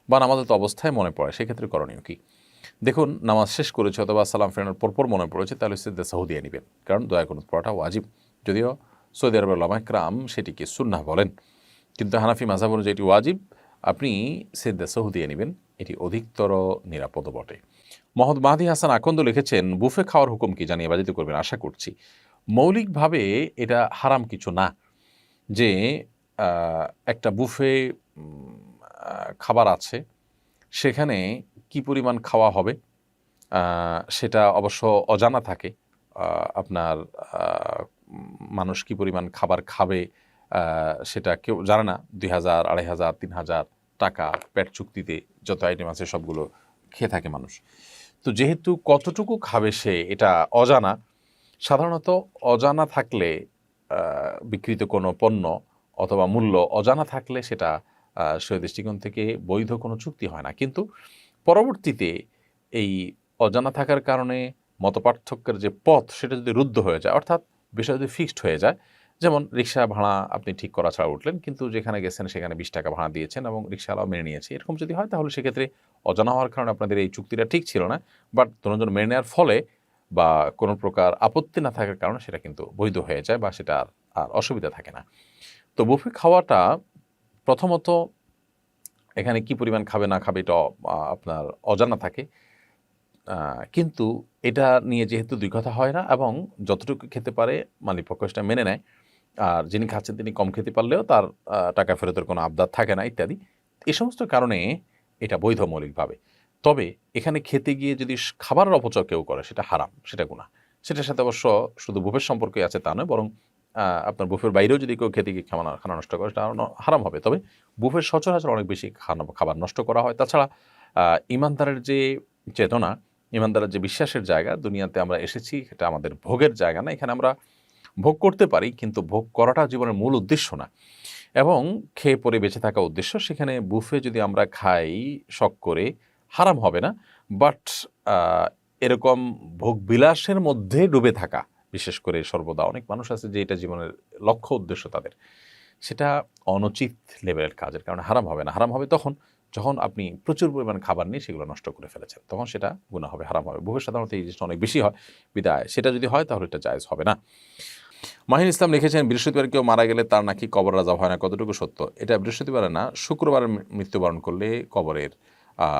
বা নামাজের অবস্থায় মনে পড়ে, সেক্ষেত্রে করণীয় কি? দেখুন, নামাজ শেষ করেছে অথবা সালাম ফেরানোর পরপর মনে পড়েছে, তাহলে সিজদা সাহু দিয়ে নেবেন, কারণ দোয়ায়ে কুনুত পড়াটা ওয়াজিব। যদিও সৌদি আরবের উলামায়ে কেরাম সেটিকে সুন্নাহ বলেন, কিন্তু হানাফি মাযহাব অনুযায়ী এটি ওয়াজিব। আপনি সিজদা সাহু দিয়ে নেবেন, এটি অধিকতর নিরাপদ বটে। মোহাম্মদ মাহদি হাসান আকন্দ লিখেছেন, বুফে খাওয়ার হুকুম কি জানিয়ে বাজিত করবেন আশা করছি। মৌলিকভাবে এটা হারাম কিছু না, যে একটা বুফে খাবার আছে, সেখানে কি পরিমাণ খাওয়া হবে সেটা অবশ্য অজানা থাকে। আপনার মানুষ কি পরিমাণ খাবার খাবে সেটা কেউ জানে না। ২,০০০, ২,৫০০, ৩,০০০ টাকা পেট চুক্তিতে যত আইটেম আছে সবগুলো খেয়ে থাকে মানুষ। তো যেহেতু কতটুকু খাবে সে এটা অজানা, সাধারণত অজানা থাকলে বিক্রিত কোনো পণ্য অথবা মূল্য অজানা থাকলে সেটা সে দৃষ্টিকোণ থেকে বৈধ কোনো চুক্তি হয় না। কিন্তু পরবর্তীতে এই অজানা থাকার কারণে মতপার্থক্যের যে পথ সেটা যদি রুদ্ধ হয়ে যায়, অর্থাৎ বিষয় যদি ফিক্সড হয়ে যায়, যেমন রিক্সা ভাড়া আপনি ঠিক করা ছাড়া উঠলেন, কিন্তু যেখানে গেছেন সেখানে 20 টাকা ভাড়া দিয়েছেন এবং রিক্সাওয়ালাও মেনে নিয়েছে, এরকম যদি হয় তাহলে সেক্ষেত্রে অজানা হওয়ার কারণে আপনাদের এই চুক্তিটা ঠিক ছিল না, বাট দুজন মেনে নেওয়ার ফলে বা কোনো প্রকার আপত্তি না থাকার কারণে সেটা কিন্তু বৈধ হয়ে যায় বা সেটা আর অসুবিধা থাকে না। তো বুফে খাওয়াটা প্রথমত এখানে কি পরিমাণ খাবে না খাবে এটা আপনার অজানা থাকে, কিন্তু এটা নিয়ে যেহেতু দুই কথা হয় না এবং যতটুকু খেতে পারে মালিকপক্ষ সেটা মেনে নেয়, আর যিনি খাচ্ছেন তিনি কম খেতে পারলেও তার টাকা ফেরতের কোনো আবদার থাকে না ইত্যাদি, এই সমস্ত কারণে এটা বৈধ মৌলিকভাবে। তবে এখানে খেতে গিয়ে যদি খাবারের অপচয় কেউ করে সেটা হারাম, সেটা গুনাহ। সেটার সাথে অবশ্য শুধু বুফের সম্পর্কে আছে তা নয়, বরং আপনার বুফের বাইরেও যদি কেউ খেতে গিয়ে খানা নষ্ট করে সেটা হারাম হবে। তবে বুফের সচরাচর অনেক বেশি খাবার নষ্ট করা হয়। তাছাড়া ইমানদারের যে চেতনা, ইমানদারের যে বিশ্বাসের জায়গা, দুনিয়াতে আমরা এসেছি এটা আমাদের ভোগের জায়গা না, এখানে আমরা ভোগ করতে পারি কিন্তু ভোগ করাটা জীবনের মূল উদ্দেশ্য না এবং খেয়ে পরে বেঁচে থাকা উদ্দেশ্য। সেখানে বুফে যদি আমরা খাই শখ করে হারাম হবে না, বাট এরকম ভোগবিলাসের মধ্যে ডুবে থাকা, বিশেষ করে সর্বদা অনেক মানুষ আছে যে এটা জীবনের লক্ষ্য উদ্দেশ্য তাদের, সেটা অনুচিত লেভেলের কাজের কারণে হারাম হবে না। হারাম হবে তখন যখন আপনি প্রচুর পরিমাণ খাবার নিয়ে সেগুলো নষ্ট করে ফেলেছেন, তখন সেটা গুনাহ হবে, হারাম হবে। বুফে সাধারণত এই জিনিসটা অনেক বেশি হয়, বিদায় সেটা যদি হয় তাহলে এটা জায়েজ হবে না। মাহিন ইসলাম লিখেছেন, বৃহস্পতিবার কেউ মারা গেলে তার নাকি কবর আযাব হয় না, কতটুকু সত্য? এটা বৃহস্পতিবারে না, শুক্রবারে মৃত্যুবরণ করলে কবরের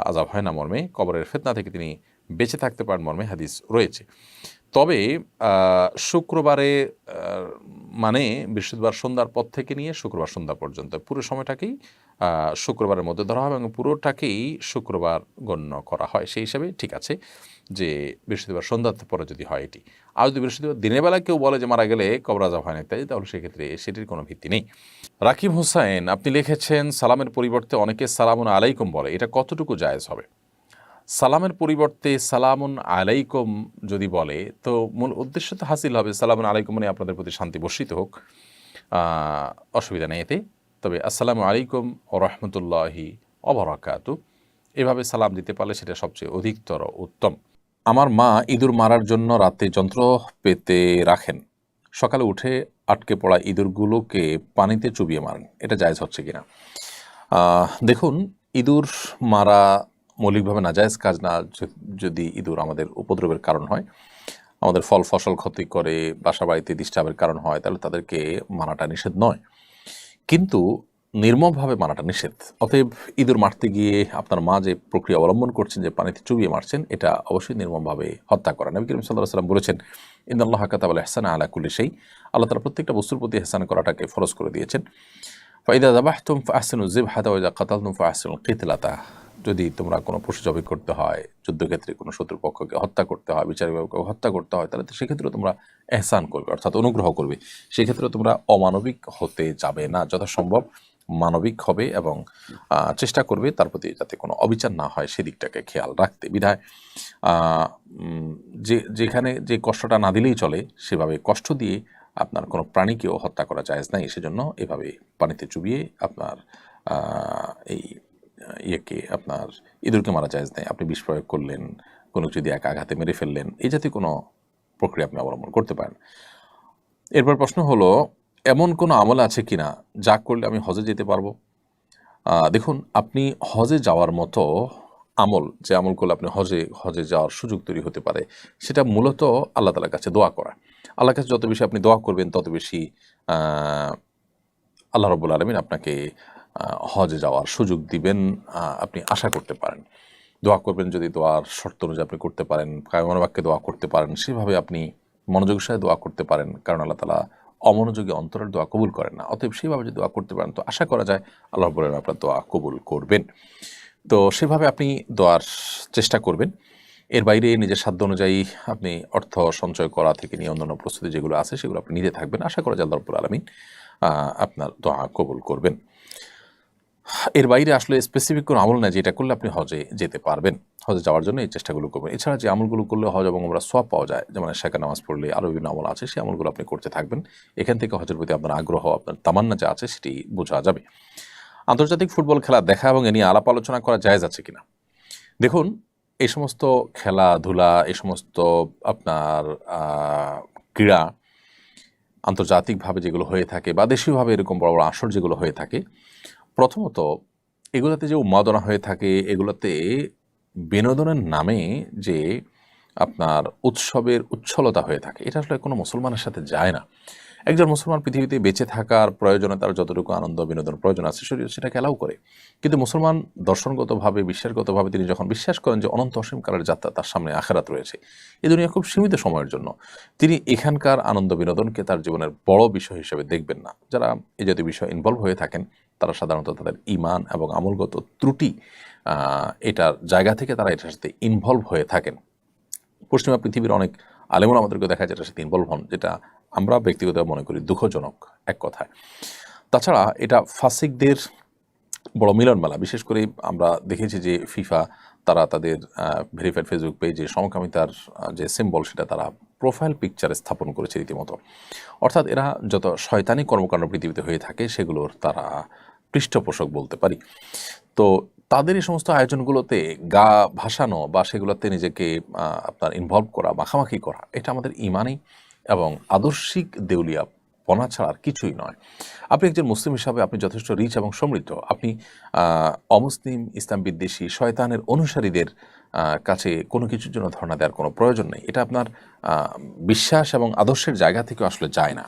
আযাব হয় না মর্মে, কবরের ফিতনা থেকে তিনি বেঁচে থাকতে পারেন মর্মে হাদিস রয়েছে। তবে শুক্রবারে মানে বৃহস্পতিবার সন্ধ্যার পর থেকে নিয়ে শুক্রবার সন্ধ্যা পর্যন্ত পুরো সময়টাকেই শুক্রবারের মধ্যে ধরা হবে এবং পুরোটাকেই শুক্রবার গণ্য করা হয়। সেই হিসাবে ঠিক আছে যে বৃহস্পতিবার সন্ধ্যার পরে যদি হয় এটি। আর যদি বৃহস্পতিবার দিনের বেলা কেউ বলে যে মারা গেলে কবর আযাব হয় না ইত্যাদি, তাহলে সেক্ষেত্রে সেটির কোনো ভিত্তি নেই। রাকিব হোসাইন আপনি লিখেছেন, সালামের পরিবর্তে অনেকে সালামুন আলাইকুম বলে, এটা কতটুকু জায়েজ হবে? সালামের পরিবর্তে সালামুন আলাইকুম যদি বলে তো মূল উদ্দেশ্য তো হাসিল হবে, সালামুন আলাইকুম মানে আপনাদের প্রতি শান্তি বর্ষিত হোক, অসুবিধা নেই এতে। তবে আসসালামু আলাইকুম ও রহমতুল্লাহি অবরাকাতু এভাবে সালাম দিতে পারলে সেটা সবচেয়ে অধিকতর উত্তম। আমার মা ইঁদুর মারার জন্য রাতে যন্ত্র পেতে রাখেন, সকালে উঠে আটকে পড়া ইঁদুরগুলোকে পানিতে চুবিয়ে মারেন, এটা জায়েজ হচ্ছে কিনা? দেখুন, ইঁদুর মারা মৌলিকভাবে নাজায়েজ কাজ না। যদি ইঁদুর আমাদের উপদ্রবের কারণ হয়, আমাদের ফল ফসল ক্ষতি করে, বাসা বাড়িতে ডিস্টার্বের কারণ হয়, তাহলে তাদেরকে মারাটা নিষেধ নয়, কিন্তু নির্মমভাবে মারাটা নিষেধ। অতএব ইঁদুর মারতে গিয়ে আপনার মা যে প্রক্রিয়া অবলম্বন করছেন যে পানিতে চুবিয়ে মারছেন, এটা অবশ্যই নির্মমভাবে হত্যা করা। নবী করিম সাল্লাল্লাহু আলাইহি ওয়াসাল্লাম বলেছেন, ইন্নাল্লাহ কাতাবাল ইহসানা আলা কুল্লি শাই, আল্লাহ তাআলা প্রত্যেকটা বস্তুর প্রতি ইহসান করাটাকে ফরজ করে দিয়েছেন। ফাইদা যাবাহতুম ফাহসিনু যিবহাতা ওয়া ইযা কাতালতুম ফাহসিনুল কিতলাতা, যদি তোমরা কোনো পশু জবাই করতে হয়, যুদ্ধক্ষেত্রে কোনো শত্রুপক্ষকে হত্যা করতে হয়, বিচারিকভাবে হত্যা করতে হয়, তাহলে তো সেক্ষেত্রে তোমরা এহসান করবে, অর্থাৎ অনুগ্রহ করবে। সেক্ষেত্রে তোমরা অমানবিক হতে যাবে না, যথাসম্ভব মানবিক হবে এবং চেষ্টা করবে তার প্রতি যাতে কোনো অবিচার না হয় সেদিকটাকে খেয়াল রাখতে। বিধায় যেখানে যে কষ্টটা না দিলেই চলে, সেভাবে কষ্ট দিয়ে আপনার কোনো প্রাণীকেও হত্যা করা জায়েজ নাই। সেজন্য এভাবে পানিতে চুবিয়ে আপনার এই আপনার ইঁদুরকে মারা জায়েজ নাই। আপনি বিষ প্রয়োগ করলেন, কোনো যদি এক আঘাতে মেরে ফেললেন, এই জাতীয় কোনো প্রক্রিয়া আপনি অবলম্বন করতে পারেন। এরপর প্রশ্ন হলো, এমন কোনো আমল আছে কিনা যা করলে আমি হজে যেতে পারবো? দেখুন, আপনি হজে যাওয়ার মতো আমল, যে আমল করলে আপনি হজে যাওয়ার সুযোগ তৈরি হতে পারে, সেটা মূলত আল্লাহ তাআলার কাছে দোয়া করা। আল্লাহর কাছে যত বেশি আপনি দোয়া করবেন তত বেশি আল্লাহ রাব্বুল আলামিন আপনাকে হজে যাওয়ার সুযোগ দিবেন, আপনি আশা করতে পারেন। দোয়া করবেন, যদি দোয়ার শর্ত অনুযায়ী আপনি করতে পারেন, কায়মান বাক্যে দোয়া করতে পারেন, সেভাবে আপনি মনোযোগের সাথে দোয়া করতে পারেন, কারণ আল্লাহ তাআলা অমনোযোগী অন্তরের দোয়া কবুল করেন না। অতএব সেভাবে যদি দোয়া করতে পারেন তো আশা করা যায় আল্লাহ রাব্বুল আলামিন আপনার দোয়া কবুল করবেন। তো সেভাবে আপনি দোয়ার চেষ্টা করবেন। এর বাইরে নিজের সাধ্য অনুযায়ী আপনি অর্থ সঞ্চয় করা থেকে নিয়ে অন্যান্য প্রস্তুতি যেগুলো আছে সেগুলো আপনি নিতে থাকবেন। আশা করা যায় আল্লাহ রাব্বুল আলামিন আপনার দোয়া কবুল করবেন। এর বাইরে আসলে স্পেসিফিক কোনো আমল নাই যেটা করলে আপনি হজে যেতে পারবেন। হজে যাওয়ার জন্য এই চেষ্টাগুলো করবেন। এছাড়া যে আমলগুলো করলে হজ এবং ওমরার সওয়াব পাওয়া যায়, যেমন এশাকে নামাজ পড়লে আরও বিভিন্ন আমল আছে, সেই আমলগুলো আপনি করতে থাকবেন। এখান থেকে হজের প্রতি আপনার আগ্রহ, আপনার তামান্না যা আছে সেটি বোঝা যাবে। আন্তর্জাতিক ফুটবল খেলা দেখা এবং এ নিয়ে আলাপ আলোচনা করা জায়েজ আছে কিনা? দেখুন, এই সমস্ত খেলাধুলা, এই সমস্ত আপনার ক্রীড়া আন্তর্জাতিকভাবে যেগুলো হয়ে থাকে বা দেশীয়ভাবে এরকম বড় বড় আসর যেগুলো হয়ে থাকে, প্রথমত এগুলোতে যে উন্মাদনা হয়ে থাকে, এগুলোতে বিনোদনের নামে যে আপনার উৎসবের উচ্ছলতা হয়ে থাকে, এটা আসলে কোনো মুসলমানের সাথে যায় না। একজন মুসলমান পৃথিবীতে বেঁচে থাকার প্রয়োজনে তার যতটুকু আনন্দ বিনোদন প্রয়োজন আছে শরীয়ত সেটাকে অ্যালাউ করে। কিন্তু মুসলমান দর্শনগতভাবে, বিশ্বাসগতভাবে তিনি যখন বিশ্বাস করেন যে অনন্ত অসীমকালের যাত্রা, তার সামনে আখিরাত রয়েছে, এই দুনিয়া খুব সীমিত সময়ের জন্য, তিনি এখানকার আনন্দ বিনোদনকে তার জীবনের বড় বিষয় হিসেবে দেখবেন না। যারা এই জাতীয় বিষয় ইনভলভ হয়ে থাকেন তারা সাধারণত তাদের ঈমান এবং আমলগত ত্রুটি এটার জায়গা থেকে তারা এটার সাথে ইনভলভ হয়ে থাকেন। পশ্চিমা পৃথিবীর অনেক আলেমুল আমাদেরকে দেখা যায় এটার সাথে ইনভলভ হন, যেটা আমরা ব্যক্তিগতভাবে মনে করি দুঃখজনক এক কথায়। তাছাড়া এটা ফাসিকদের বড় মিলন মেলা। বিশেষ করে আমরা দেখেছি যে ফিফা তারা তাদের ভেরিফাইড ফেসবুক পেজে সমকামিতার যে সিম্বল সেটা তারা প্রোফাইল পিকচারে স্থাপন করেছে রীতিমতো। অর্থাৎ এরা যত শয়তানি কর্মকাণ্ড পৃথিবীতে হয়ে থাকে সেগুলোর তারা পৃষ্ঠপোষক বলতে পারি। তো তাদের এই সমস্ত আয়োজনগুলোতে গা ভাসানো বা সেগুলোতে নিজেকে আপনার ইনভলভ করা, মাখামাখি করা, এটা আমাদের ইমানি এবং আদর্শিক দেউলিয়াপনা ছাড়া আর কিছুই নয়। আপনি একজন মুসলিম হিসাবে আপনি যথেষ্ট রিচ এবং সমৃদ্ধ। আপনি অমুসলিম, ইসলাম বিদ্বেষী, শয়তানের অনুসারীদের কাছে কোনো কিছুর জন্য ধর্ণা দেওয়ার কোনো প্রয়োজন নেই। এটা আপনার বিশ্বাস এবং আদর্শের জায়গা থেকে আসলে যায় না।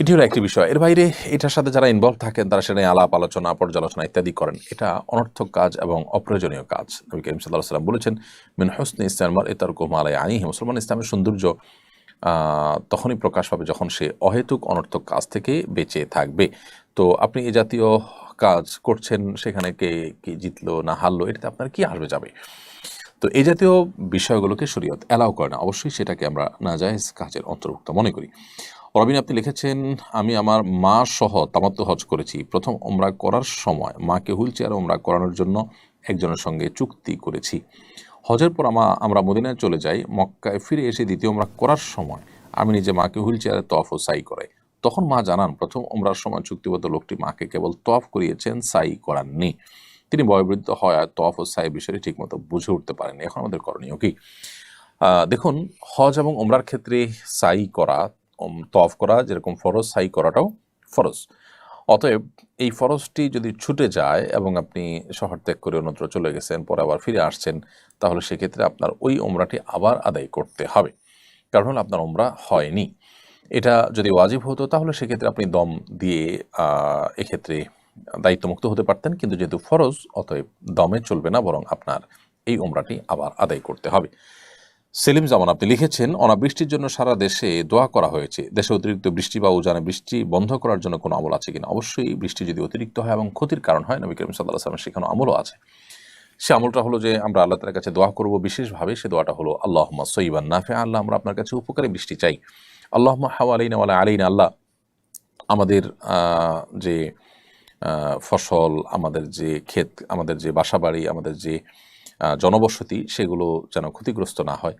এটি হলো একটি বিষয়। এর বাইরে এটার সাথে যারা ইনভলভ থাকেন তারা সেটা নিয়ে আলাপ আলোচনা, পর্যালোচনা ইত্যাদি করেন, এটা অনর্থক কাজ এবং অপ্রয়োজনীয় কাজ। নবী করিম সাল্লাল্লাহু আলাইহি ওয়াসাল্লাম বলেছেন, মিন হুসনি ইসলামিল মারই তারকুহু মা লা ইয়ানিহি। মুসলমান ইসলামের সৌন্দর্য তখনই প্রকাশ পাবে যখন সে অহেতুক অনর্থক কাজ থেকে বেঁচে থাকবে। তো আপনি এ জাতীয় কাজ করছেন, সেখানে কে কি জিতলো না হারলো এটাতে আপনার কি আসবে যাবে। তো এই জাতীয় বিষয়গুলোকে শরীয়ত অ্যালাউ করে না, অবশ্যই সেটাকে আমরা নাজায়েজ কাজের অন্তর্ভুক্ত মনে করি। রবিন আপনি লিখেছেন, আমি আমার মা সহ তামাত্তু হজ করেছি। প্রথম ওমরা করার সময় মাকে হুইল চেয়ারে ওমরা করানোর জন্য একজনের সঙ্গে চুক্তি করেছি। হজের পর আমরা মদিনায় চলে যাই। মক্কায় ফিরে এসে দ্বিতীয় ওমরা করার সময় আমি নিজে মাকে হুইল চেয়ারে তওয়াফ ও সাই করাই। তখন মা জানান প্রথম ওমরার সময় চুক্তিবদ্ধ লোকটি মাকে কেবল তওয়াফ করিয়েছেন, সাই করাননি। তিনি বয়োবৃদ্ধ হয় আর তওয়াফ ও সাই বিষয়টি ঠিকমতো বুঝে উঠতে পারেননি। এখন আমাদের করণীয় কি? দেখুন, হজ এবং ওমরার ক্ষেত্রে সাই করা, তওয়াফ করা যেরকম ফরজ, সাই করাটাও ফরজ। অতএব এই ফরজটি যদি ছুটে যায় এবং আপনি শহর ত্যাগ করে অন্যত্র চলে গেছেন, পরে আবার ফিরে আসছেন, তাহলে সেক্ষেত্রে আপনার ওই ওমরাটি আবার আদায় করতে হবে, কারণ আপনার ওমরা হয়নি। এটা যদি ওয়াজিব হতো তাহলে সেক্ষেত্রে আপনি দম দিয়ে এক্ষেত্রে দায়িত্বমুক্ত হতে পারতেন, কিন্তু যেহেতু ফরজ অতএব দমে চলবে না, বরং আপনার এই ওমরাটি আবার আদায় করতে হবে। সেলিম জামান আপনি লিখেছেন, অনাবৃষ্টির জন্য সারা দেশে দোয়া করা হয়েছে। দেশে অতিরিক্ত বৃষ্টি বা উজানে বৃষ্টি বন্ধ করার জন্য কোনো আমল আছে কিনা? অবশ্যই বৃষ্টি যদি অতিরিক্ত হয় এবং ক্ষতির কারণ হয়, নবী করিম সাল্লাল্লাহু আলাইহি ওয়াসাল্লামের সেখানে আমলও আছে। সে আমলটা হলো যে আমরা আল্লাহ তাআলার কাছে দোয়া করব বিশেষভাবে। সে দোয়াটা হলো আল্লাহুম্মা সাইয়্যিবান নাফিআ। আল্লাহ, আমরা আপনার কাছে উপকারী বৃষ্টি চাই। আল্লাহুম্মা হাওয়ালাইনা ওয়ালা আলাইনা। আল্লাহ, আমাদের যে ফসল, আমাদের যে ক্ষেত, আমাদের যে বাসাবাড়ি, আমাদের যে জনবসতি, সেগুলো যেন ক্ষতিগ্রস্ত না হয়।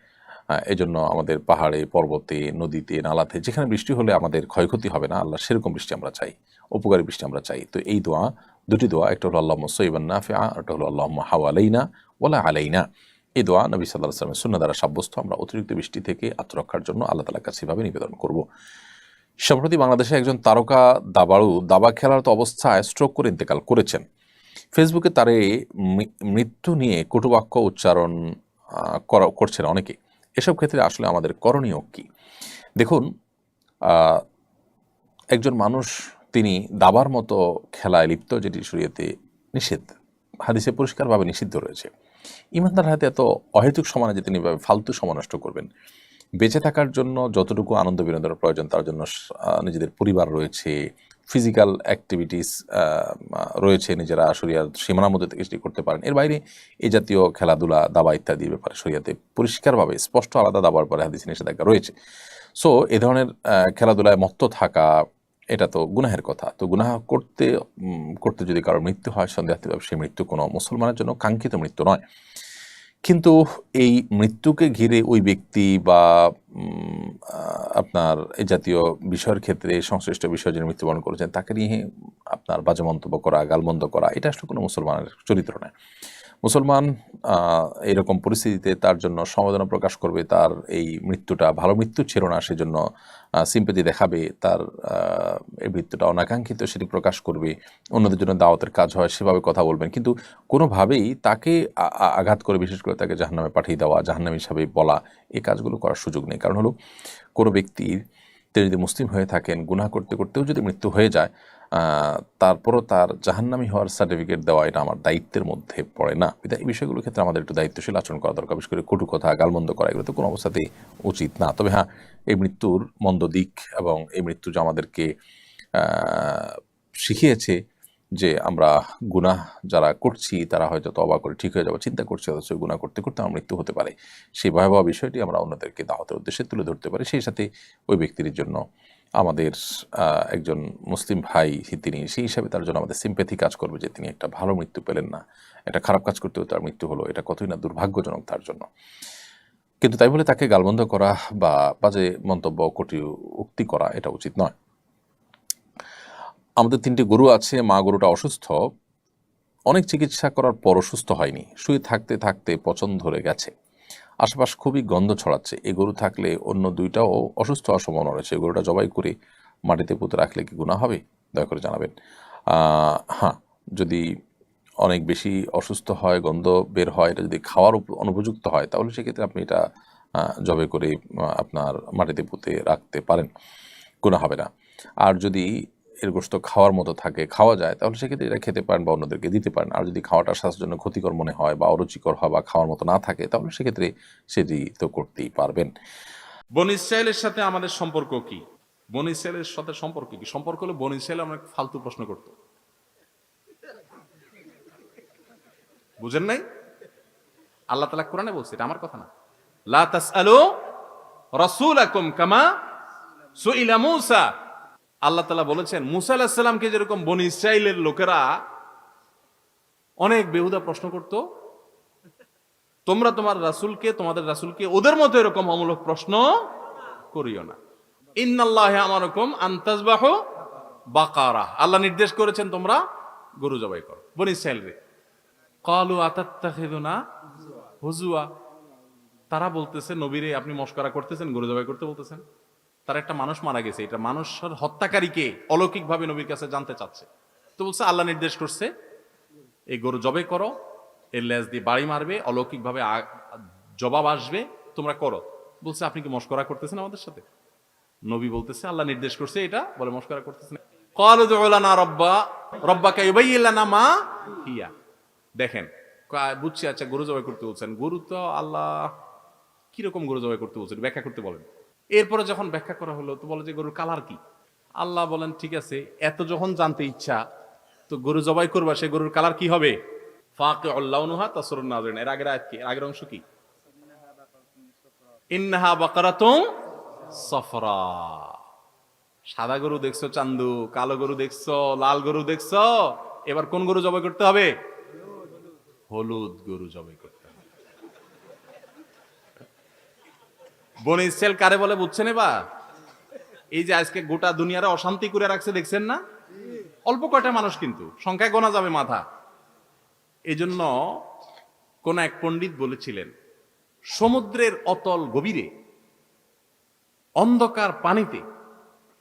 এজন্য আমাদের পাহাড়ে, পর্বতে, নদীতে, নালাতে যেখানে বৃষ্টি হলে আমাদের ক্ষয়ক্ষতি হবে না, আল্লাহ সেরকম বৃষ্টি আমরা চাই, উপকারী বৃষ্টি আমরা চাই। তো এই দোয়া, দুটি দোয়া, একটা হলো আল্লাহুম্মা সাইয়্যিবান নাফিআ, একটা হলো আল্লাহুম্মা হাওয়ালাইনা ওয়ালা আলাইনা। এই দোয়া নবী সাল্লাল্লাহু আলাইহি ওয়াসাল্লামের সুন্নাহ দ্বারা সাব্যস্ত। আমরা অতিরিক্ত বৃষ্টি থেকে আত্মরক্ষার জন্য আল্লাহ তাআলার কাছে এভাবে নিবেদন করব। সম্প্রতি বাংলাদেশে একজন তারকা দাবা খেলারত অবস্থায় স্ট্রোক করে ইন্তেকাল করেছেন। ফেসবুকে তার এই মৃত্যু নিয়ে কটুবাক্য উচ্চারণ করছেন অনেকে। এসব ক্ষেত্রে আসলে আমাদের করণীয় কি? দেখুন, একজন মানুষ তিনি দাবার মতো খেলায় লিপ্ত, যেটি শরীয়তে নিষিদ্ধ, হাদিসে পরিষ্কারভাবে নিষিদ্ধ রয়েছে। ইমানদার হাতে এত অহেতুক সময় যে তিনি ফালতু সময় নষ্ট করবেন। বেঁচে থাকার জন্য যতটুকু আনন্দ বিনোদনের প্রয়োজন, তার জন্য নিজেদের পরিবার রয়েছে, ফিজিক্যাল অ্যাক্টিভিটিস রয়েছে, নিজেরা শরিয়ার সীমানার মধ্যে থেকে সেটি করতে পারেন। এর বাইরে এই জাতীয় খেলাধুলা, দাবা ইত্যাদির ব্যাপারে শরিয়াতে পরিষ্কারভাবে স্পষ্ট আলাদা দাবার পরে হাদিসে নিষেধাজ্ঞা রয়েছে। সো এ ধরনের খেলাধুলায় মত্ত থাকা, এটা তো গুনাহের কথা। তো গুনাহ করতে করতে যদি কারোর মৃত্যু হয় সন্দেহাতীতভাবে সেই মৃত্যু কোনো মুসলমানের জন্য কাঙ্ক্ষিত মৃত্যু নয়। কিন্তু এই মৃত্যুকে ঘিরে ওই ব্যক্তি বা আপনার এই জাতীয় বিষয়ের ক্ষেত্রে সংশ্লিষ্ট বিষয় যিনি মৃত্যুবরণ করেছেন তাকে নিয়ে আপনার বাজে মন্তব্য করা, গালমন্দ করা, এটা আসলে কোনো মুসলমানের চরিত্র নয়। মুসলমান এরকম পরিস্থিতিতে তার জন্য সমবেদনা প্রকাশ করবে, তার এই মৃত্যুটা ভালো মৃত্যু ছিল না সেজন্য সিম্পেথি দেখাবে, তার এই মৃত্যুটা অনাকাঙ্ক্ষিত সেটি প্রকাশ করবে, অন্যদের জন্য দাওয়াতের কাজ হয় সেভাবে কথা বলবেন। কিন্তু কোনোভাবেই তাকে আঘাত করে, বিশেষ করে তাকে জাহান্নামে পাঠিয়ে দেওয়া, জাহান্নামী হিসাবে বলা, এই কাজগুলো করার সুযোগ নেই। কারণ হলো কোনো ব্যক্তির তিনি যদি মুসলিম হয়ে থাকেন, গুনাহ করতে করতেও যদি মৃত্যু হয়ে যায়, তারপরও তার জাহান্নামী হওয়ার সার্টিফিকেট দেওয়া এটা আমার দায়িত্বের মধ্যে পড়ে না। এই বিষয়গুলোর ক্ষেত্রে আমাদের একটু দায়িত্বশীল আচরণ করা দরকার। বিশেষ করে কটু কথা, গালমন্দ করা, এগুলো তো কোনো অবস্থাতেই উচিত না। তবে হ্যাঁ, এই মৃত্যুর মন্দ দিক এবং এই মৃত্যু যে আমাদেরকে শিখিয়েছে যে আমরা গুনাহ যারা করছি তারা হয়তো তওবা করে ঠিক হয়ে যাবো চিন্তা করছি, অথচ গুনাহ করতে করতে আমার মৃত্যু হতে পারে, সেই ভয়াবহ বিষয়টি আমরা অন্যদেরকে দাওয়াতের উদ্দেশ্যে তুলে ধরতে পারি। সেই সাথে ওই ব্যক্তির জন্য আমাদের একজন মুসলিম ভাই তিনি, সেই হিসাবে তার জন্য আমাদের সিম্প্যাথি কাজ করবে যে তিনি একটা ভালো মৃত্যু পেলেন না, একটা খারাপ কাজ করতেও তার মৃত্যু হলো, এটা কতই না দুর্ভাগ্যজনক তার জন্য। কিন্তু তাই বলে তাকে গালমন্দ করা বা বাজে মন্তব্য, কটু উক্তি করা এটা উচিত নয়। আমাদের 3টি গরু আছে, মা গরুটা অসুস্থ, অনেক চিকিৎসা করার পরও সুস্থ হয়নি, শুয়ে থাকতে থাকতে পচন ধরে গেছে, আশেপাশ খুবই গন্ধ ছড়াচ্ছে। এই গরু থাকলে অন্য 2টাও অসুস্থ হওয়ার সম্ভাবনা রয়েছে। এই গরুটা জবাই করে মাটিতে পুঁতে রাখলে কি গুনাহ হবে? দয়া করে জানাবেন। হ্যাঁ, যদি অনেক বেশি অসুস্থ হয়, গন্ধ বের হয়, এটা যদি খাওয়ার অনুপযুক্ত হয় তাহলে সেক্ষেত্রে আপনি এটা জবাই করে আপনার মাটিতে পুঁতে রাখতে পারেন, গুনাহ হবে না। আর যদি এর গোশত খাওয়ার মতো থাকে, খাওয়া যায়, তাহলে সেক্ষেত্রে এটা খেতে পারেন বা অন্যদেরকে দিতে পারেন। আর যদি খাওয়াটা স্বাস্থ্যের জন্য ক্ষতিকর মনে হয় বা অরুচিকর হয় বা খাওয়ার মতো না থাকে, তাহলে সেক্ষেত্রে সেটি তো করতেই পারবেন। বনী ইসরায়েলের সাথে আমাদের সম্পর্ক কি? বনী ইসরায়েলের সাথে সম্পর্ক কি? সম্পর্ক হলো বনী ইসরায়েল অনেক ফালতু প্রশ্ন করতো, বুঝেন নাই? আল্লাহ তাআলা কোরআনে বলছে, এটা আমার কথা না। লা তাসআলু রাসূলাকুম কামা সুইলা মূসা। আল্লাহ তাআলা বলেছেন মূসা আলাইহিস সালামকে যেরকম বনী ইসরায়েলের লোকেরা অনেক বেহুদা প্রশ্ন করত, তোমরা তোমাদের রাসূলকে ওদের মতো এরকম অমূলক প্রশ্ন করিও না। ইন্নাল্লাহা আমারুকুম আন তাযবাহু বাকারা, আল্লাহ নির্দেশ করেছেন তোমরা গরু জবাই করো। বনী ইসরায়েলরে ক্বালু আতাত্তাখিযুনা হুজুয়া, তারা বলতেছে নবীরে আপনি মশকরা করতেছেন, গরু জবাই করতে বলতেছেন। তার একটা মানুষ মারা গেছে, এটা মানুষের হত্যাকারীকে অলৌকিকভাবে নবীর কাছে জানতে চাচ্ছে। তো বলছে আল্লাহ নির্দেশ করছে এই গরু জবাই করো, এর লেজ দিয়ে বাড়ি মারবে, অলৌকিকভাবে জবাব আসবে, তোমরা করো। বলছে আপনি কি মশকরা করতেছেন আমাদের সাথে? নবী বলতেছে আল্লাহ নির্দেশ করছে এটা, বলে মশকরা করতেছেন। ক্বালু উদউ লানা রাব্বাকা ইউবাইয়্যিন লানা মা হিয়া। দেখেন, বুঝছি, আচ্ছা গরু জবাই করতে বলছেন, গরু তো আল্লাহ কিরকম গরু জবাই করতে বলছেন ব্যাখ্যা করতে বলেন। এরপরে যখন ব্যাখ্যা করা হলো তো বলে যে গরুর কালার কি? আল্লাহ বলেন ঠিক আছে, এত যখন জানতে ইচ্ছা তো গরু জবাই করবা, সে গরুর কালার কি হবে? ফাকিউল লাউনুহা তাসরুন নাযিরিন। এর আগের আয়াত কি? আগের অংশ কি? ইন্নাহা বাকারাতুন সফরা। সাদা গরু দেখছো চান্দু, কালো গরু দেখছো, লাল গরু দেখছো, এবার কোন গরু জবাই করতে হবে? হলুদ গরু জবাই করতে হবে। বনী ইসরাইল কারে বলে বুঝছেন? এবার এই যে আজকে গোটা দুনিয়ারে অশান্তি করে রাখছে দেখছেন না? অল্প কয়টা মানুষ, কিন্তু সংখ্যায় গোনা যাবে মাথা। এজন্য কোন এক পণ্ডিত বলেছিলেন সমুদ্রের অতল গভীরে অন্ধকার পানিতে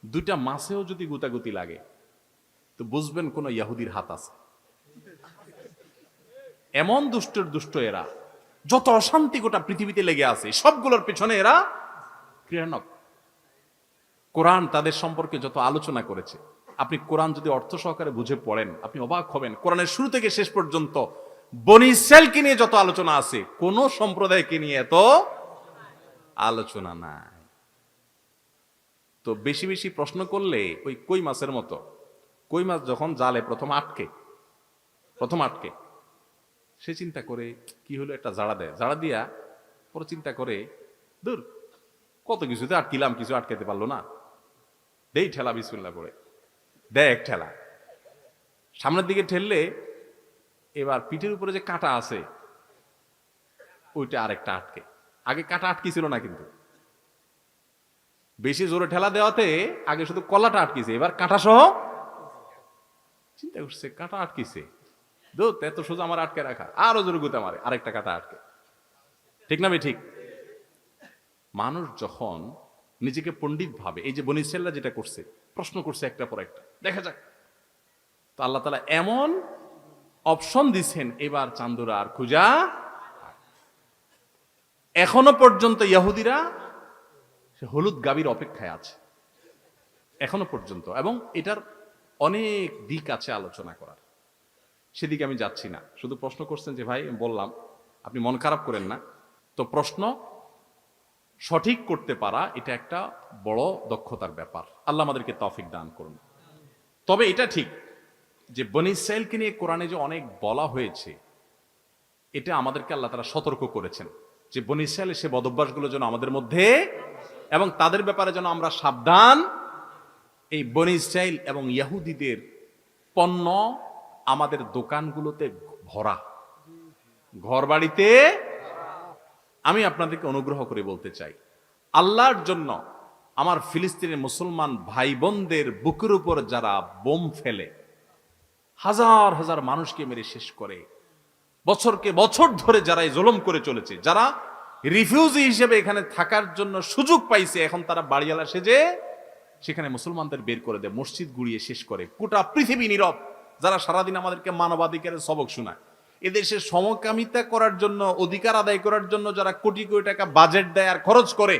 2টা মাছেও যদি গুতাগুতি লাগে তো বুঝবেন কোন ইহুদির হাত আছে। এমন দুষ্টর দুষ্ট এরা, যত অশান্তি গোটা পৃথিবীতে লেগে আছে সবগুলোর পেছনে এরা ক্রিয়ানক। কোরআন তাদের সম্পর্কে যত আলোচনা করেছে, আপনি কোরআন যদি অর্থ সহকারে বুঝে পড়েন আপনি অবাক হবেন। কোরআনের শুরু থেকে শেষ পর্যন্ত বনী ইসরাইলকে নিয়ে যত আলোচনা আছে কোন সম্প্রদায়কে নিয়ে এত আলোচনা নাই। তো বেশি বেশি প্রশ্ন করলে ওই কই মাছের মতো, কই মাছ যখন জালে প্রথম আটকে সে চিন্তা করে কি হলো, একটা জাড়া দেয়, জাড়া দিয়া পরে চিন্তা করে দূর কত কিছুতে আটকিলাম, কিছু আটকাতে পারলো না, দেই ঠেলা বিসমিল্লাহ করে দেয় এক ঠেলা, সামনের দিকে ঠেললে এবার পিঠের উপরে যে কাঁটা আছে ওইটা আরেকটা আটকে। আগে কাঁটা আটকি ছিল না, কিন্তু বেশি জোরে ঠেলা দেওয়াতে আগে শুধু কলাটা আটকিছে, এবার কাঁটা সহ। চিন্তা করছে কাঁটা আটকিছে, দোত এত সোজা আমার আটকে রাখা, আরো জোরে গুতে মারে, আরেকটা কাঁটা আটকে। ঠিক না ভাই? ঠিক। মানুষ যখন নিজেকে পণ্ডিত ভাবে, এই যে বনী ইসরাঈলরা যেটা করছে, প্রশ্ন করছে একটা পর একটা, দেখা যাক, তো আল্লাহ তাআলা এমন অপশন দিছেন, এবার চান্দুরা আর খুঁজা। এখনো পর্যন্ত ইহুদিরা সে হলুদ গাভীর অপেক্ষায় আছে এখনো পর্যন্ত, এবং এটার অনেক দিক আছে আলোচনা করার, সেদিকে আমি যাচ্ছি না। শুধু প্রশ্ন করছেন যে ভাই, বললাম আপনি মন খারাপ করেন না। তো প্রশ্ন সঠিক করতে পারা এটা একটা বড় দক্ষতার ব্যাপার। আল্লাহ আমাদেরকে তৌফিক দান করুন। তবে এটা ঠিক যে বনী ইসরাঈলকে নিয়ে কোরআনে যে অনেক বলা হয়েছে, এটা আমাদেরকে আল্লাহ তাআলা সতর্ক করেছেন যে বনী ইসরাঈলের সে বদভ্যাসগুলো যেন আমাদের মধ্যে, এবং তাদের ব্যাপারে যেন আমরা সাবধান। এই বনী ইসরাঈল এবং ইহুদিদের পণ্য আমাদের দোকানগুলোতে ভরা, ঘর বাড়িতে। আমি আপনাদেরকে অনুগ্রহ করে বলতে চাই, আল্লাহর জন্য আমার ফিলিস্তিনের মুসলমান ভাই বোনদের বুকের উপর যারা বোম ফেলে, হাজার হাজার মানুষকে মেরে শেষ করে, বছরকে বছর ধরে যারা এই জুলুম করে চলেছে, যারা রিফিউজি হিসেবে এখানে থাকার জন্য সুযোগ পাইছে, এখন তারা বাড়িওয়ালা সেজে সেখানে মুসলমানদের বের করে দেয়, মসজিদ গুড়িয়ে শেষ করে, গোটা পৃথিবী নীরব। যারা সারাদিন আমাদেরকে মানবাধিকারের সবক শোনায়, এদেশের সমকামিতা করার জন্য, অধিকার আদায় করার জন্য যারা কোটি কোটি টাকা বাজেট দেয় আর খরচ করে,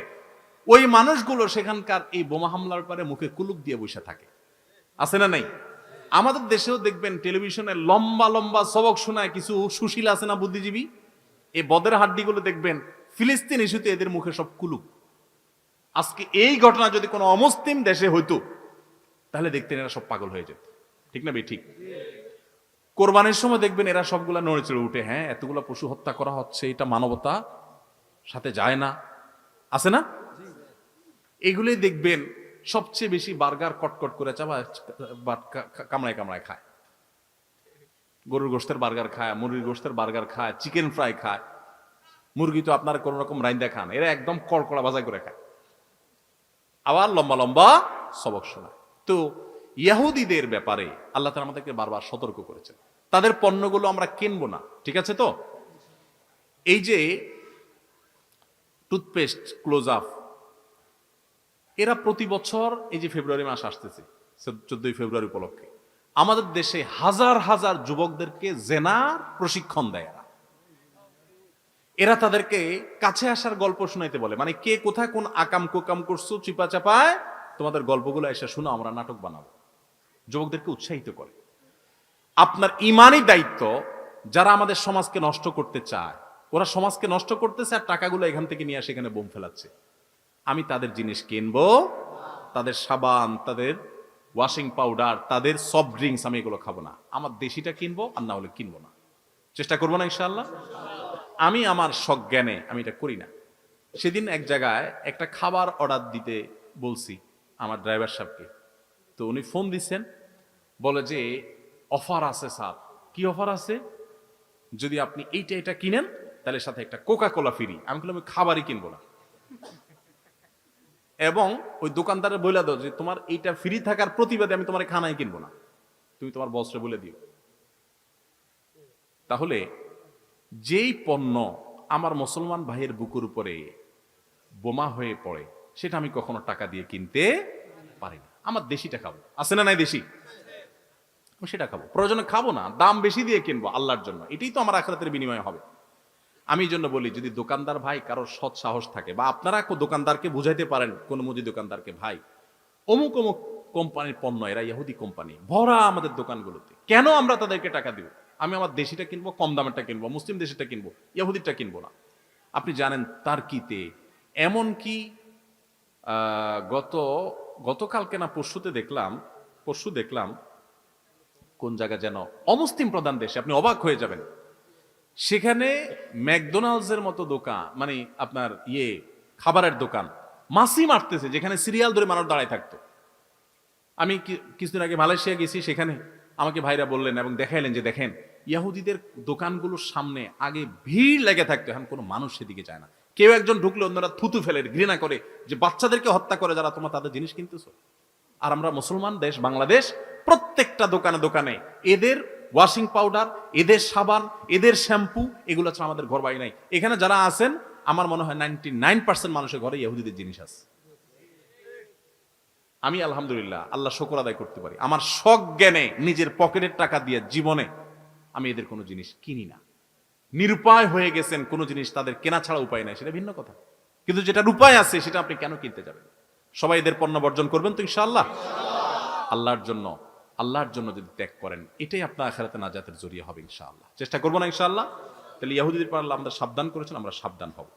ওই মানুষগুলো সেখানকার এই বোমা হামলার পরে মুখে কুলুপ দিয়ে বসে থাকে। আছে না নাই? আমাদের দেশেও দেখবেন টেলিভিশনে লম্বা লম্বা সবক শোনায় কিছু সুশীল আছে না, বুদ্ধিজীবী, এই বদের হাড্ডিগুলো দেখবেন ফিলিস্তিন ইস্যুতে এদের মুখে সব কুলুপ। আজকে এই ঘটনা যদি কোনো অমুসলিম দেশে হইতো, তাহলে দেখতেন এরা সব পাগল হয়ে যেত। ঠিক না ভাই? ঠিক। কোরবানির সময় দেখবেন এরা সবগুলা নড়ে চড়ে উঠে, হ্যাঁ এতগুলা পশু হত্যা করা হচ্ছে, এটা মানবতা সাথে যায় না, আছে না? এগুলোই দেখবেন সবচেয়ে বেশি বার্গার কটকট করে কামড়ায় কামড়ায় খায়। গরুর গোশতের বার্গার খায়, মুরগির গোশতের বার্গার খায়, চিকেন ফ্রাই খায়। মুরগি তো আপনার কোন রকম রাইন্দা খান, এরা একদম কড়কড়া বাজাই করে খায়, আবার লম্বা লম্বা সবক শোনায়। তো ইহুদিদের ব্যাপারে আল্লাহ তাআলা আমাদেরকে বারবার সতর্ক করেছেন, তাদের পণ্যগুলো আমরা কিনবো না। ঠিক আছে? তো এই যে টুথপেস্ট, ক্লোজ আপ, এরা প্রতি বছর এই যে ফেব্রুয়ারি মাস আসতেছে, 14 ফেব্রুয়ারি উপলক্ষে আমাদের দেশে হাজার হাজার যুবকদেরকে জেনার প্রশিক্ষণ দেয়। এরা তাদেরকে কাছে আসার গল্প শোনাইতে বলে, মানে কে কোথায় কোন আকাম কোকাম করছো, চিপা চাপায় তোমাদের গল্পগুলো এসে শোনো, আমরা নাটক বানাবো। যুবকদেরকে উৎসাহিত করে। আপনার ইমানি দায়িত্ব, যারা আমাদের সমাজকে নষ্ট করতে চায়, ওরা সমাজকে নষ্ট করতেছে আর টাকাগুলো এখান থেকে নিয়ে আসে এখানে বোম ফেলাচ্ছে। আমি তাদের জিনিস কিনবো, তাদের সাবান, তাদের ওয়াশিং পাউডার, তাদের সফট ড্রিঙ্কস, আমি এগুলো খাবো না। আমার দেশিটা কিনবো, আর না হলে কিনবো না। চেষ্টা করবো না ইনশাআল্লাহ। আমি আমার সজ্ঞানে আমি এটা করি না। সেদিন এক জায়গায় একটা খাবার অর্ডার দিতে বলছি আমার ড্রাইভার সাহেবকে, তো উনি ফোন দিচ্ছেন, বলে যে অফার আছে স্যার। কি অফার আছে? যদি আপনি এইটা এটা কিনেন তাহলে সাথে একটা কোকা কোলা ফ্রি। আমি বললাম আমি খাবারই কিনবো না, এবং ওই দোকানদারের বলে দাও যে তোমার এইটা ফ্রি থাকার প্রতিবাদে আমি তোমার খানাই কিনবো না, তুমি তোমার বসরে বলে দিও। তাহলে যেই পণ্য আমার মুসলমান ভাইয়ের বুকের উপরে বোমা হয়ে পড়ে, সেটা আমি কখনো টাকা দিয়ে কিনতে পারি না। আমার দেশিটা খাবো, আছে না নাই দেশি, সেটা খাবো। প্রয়োজনে খাবো না, দাম বেশি দিয়ে কিনবো আল্লাহর জন্য, এটাই তো আমার আখিরাতের বিনিময় হবে। আমি এই জন্য বলি, যদি দোকানদার ভাই কারোর সৎ সাহস থাকে, বা আপনারা দোকানদারকে বুঝাইতে পারেন, কোন মুদি দোকানদারকে, ভাই অমুক অমুক কোম্পানির পণ্য, এরা ইহুদি কোম্পানি, ভরা আমাদের দোকানগুলোতে, কেন আমরা তাদেরকে টাকা দিব? আমি আমার দেশিটা কিনবো, কম দামেরটা কিনবো, মুসলিম দেশিটা কিনবো, ইহুদিটা কিনবো না। আপনি জানেন তার্কিতে এমন কি গতকালকে না পরশু দেখলাম কোন জায়গা যেন অমুসলিম প্রধান দেশে, আপনি অবাক হয়ে যাবেন, সেখানে ম্যাকডোনাল্ডস এর মতো দোকান, মানে আপনার খাবারের দোকান মাসি মারতেছে, যেখানে সিরিয়াল ধরে মানুষ দাঁড়ায় থাকতো। আমি কিছুদিন আগে মালয়েশিয়া গেছি, সেখানে আমাকে ভাইরা বললেন এবং দেখাইলেন যে দেখেন ইয়াহুদিদের দোকানগুলোর সামনে আগে ভিড় লেগে থাকতো, এখন কোনো মানুষ সেদিকে যায় না। কেউ একজন ঢুকলে অন্যরা থুতু ফেলে ঘৃণা করে যে বাচ্চাদেরকে হত্যা করে যারা তোমরা তাদের জিনিস কিনতেছো। আর আমরা মুসলমান দেশ বাংলাদেশ, প্রত্যেকটা দোকানে দোকানে এদের ওয়াশিং পাউডার, এদের সাবান, এদের শ্যাম্পু, এগুলো ছাড়া আমাদের ঘর বাড়ি নাই। এখানে যারা আছেন আমার মনে হয় 99% মানুষের ঘরে ইহুদিদের জিনিস আছে। আমি আলহামদুলিল্লাহ আল্লাহ শুকর আদায় করতে পারি, আমার সজ্ঞানে নিজের পকেটের টাকা দিয়ে জীবনে আমি এদের কোনো জিনিস কিনি না। নিরুপায় হয়ে গেছেন, কোনো জিনিস তাদের কেনা ছাড়া উপায় নাই, সেটা ভিন্ন কথা, কিন্তু যেটার উপায় আছে সেটা আপনি কেন কিনতে যাবেন? সবাই এদের পণ্য বর্জন করবেন তো ইনশাআল্লাহ। আল্লাহর জন্য, আল্লাহর জন্য যদি ত্যাগ করেন, এটাই আপনার আখিরাতে নাজাতের জরিয়া হবে ইনশাআল্লাহ। চেষ্টা করবো না ইনশাআল্লাহ? তাহলে ইহুদিদের পর আল্লাহ আমাদের সাবধান করেছেন, আমরা সাবধান হব।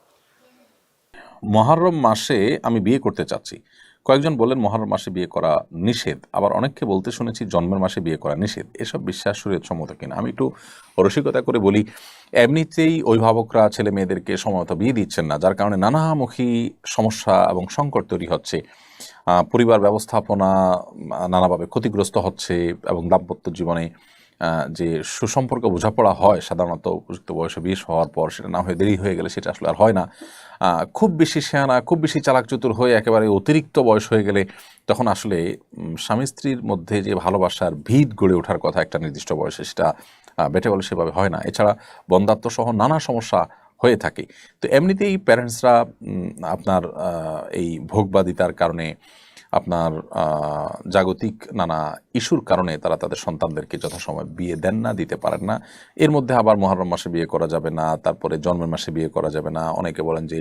মহররম মাসে আমি বিয়ে করতে চাচ্ছি। কয়েকজন বললেন মহররম মাসে বিয়ে করা নিষেধ, আবার অনেককে বলতে শুনেছি জন্মের মাসে বিয়ে করা নিষেধ। এসব বিশ্বাস শরীয়তসম্মত কিনা? আমি একটু রসিকতা করে বলি, এমনিতেই অভিভাবকরা ছেলে মেয়েদেরকে সময়মতো বিয়ে দিচ্ছেন না, যার কারণে নানামুখী সমস্যা এবং সংকট তৈরি হচ্ছে। পরিবার ব্যবস্থাপনা নানাভাবে ক্ষতিগ্রস্ত হচ্ছে এবং দাম্পত্য জীবনে যে সুসম্পর্ক বোঝাপড়া হয় সাধারণত উপযুক্ত বয়সে বিয়ে হওয়ার পর, সেটা না হয়ে দেরি হয়ে গেলে সেটা আসলে আর হয় না। খুব বেশি শেয়ানা, খুব বেশি চালাক চতুর হয়ে একেবারে অতিরিক্ত বয়স হয়ে গেলে তখন আসলে স্বামী স্ত্রীর মধ্যে যে ভালোবাসার ভিত গড়ে ওঠার কথা একটা নির্দিষ্ট বয়সে, সেটা বেটে বলে সেভাবে হয় না। এছাড়া বন্ধ্যাত্ব সহ নানা সমস্যা হয়ে থাকে। তো এমনিতেই প্যারেন্টসরা আপনার এই ভোগবাদিতার কারণে, আপনার জাগতিক নানা ইস্যুর কারণে তারা তাদের সন্তানদেরকে যথাসময় বিয়ে দেন না, দিতে পারেন না। এর মধ্যে আবার মহররম মাসে বিয়ে করা যাবে না, তারপরে জন্মের মাসে বিয়ে করা যাবে না, অনেকে বলেন যে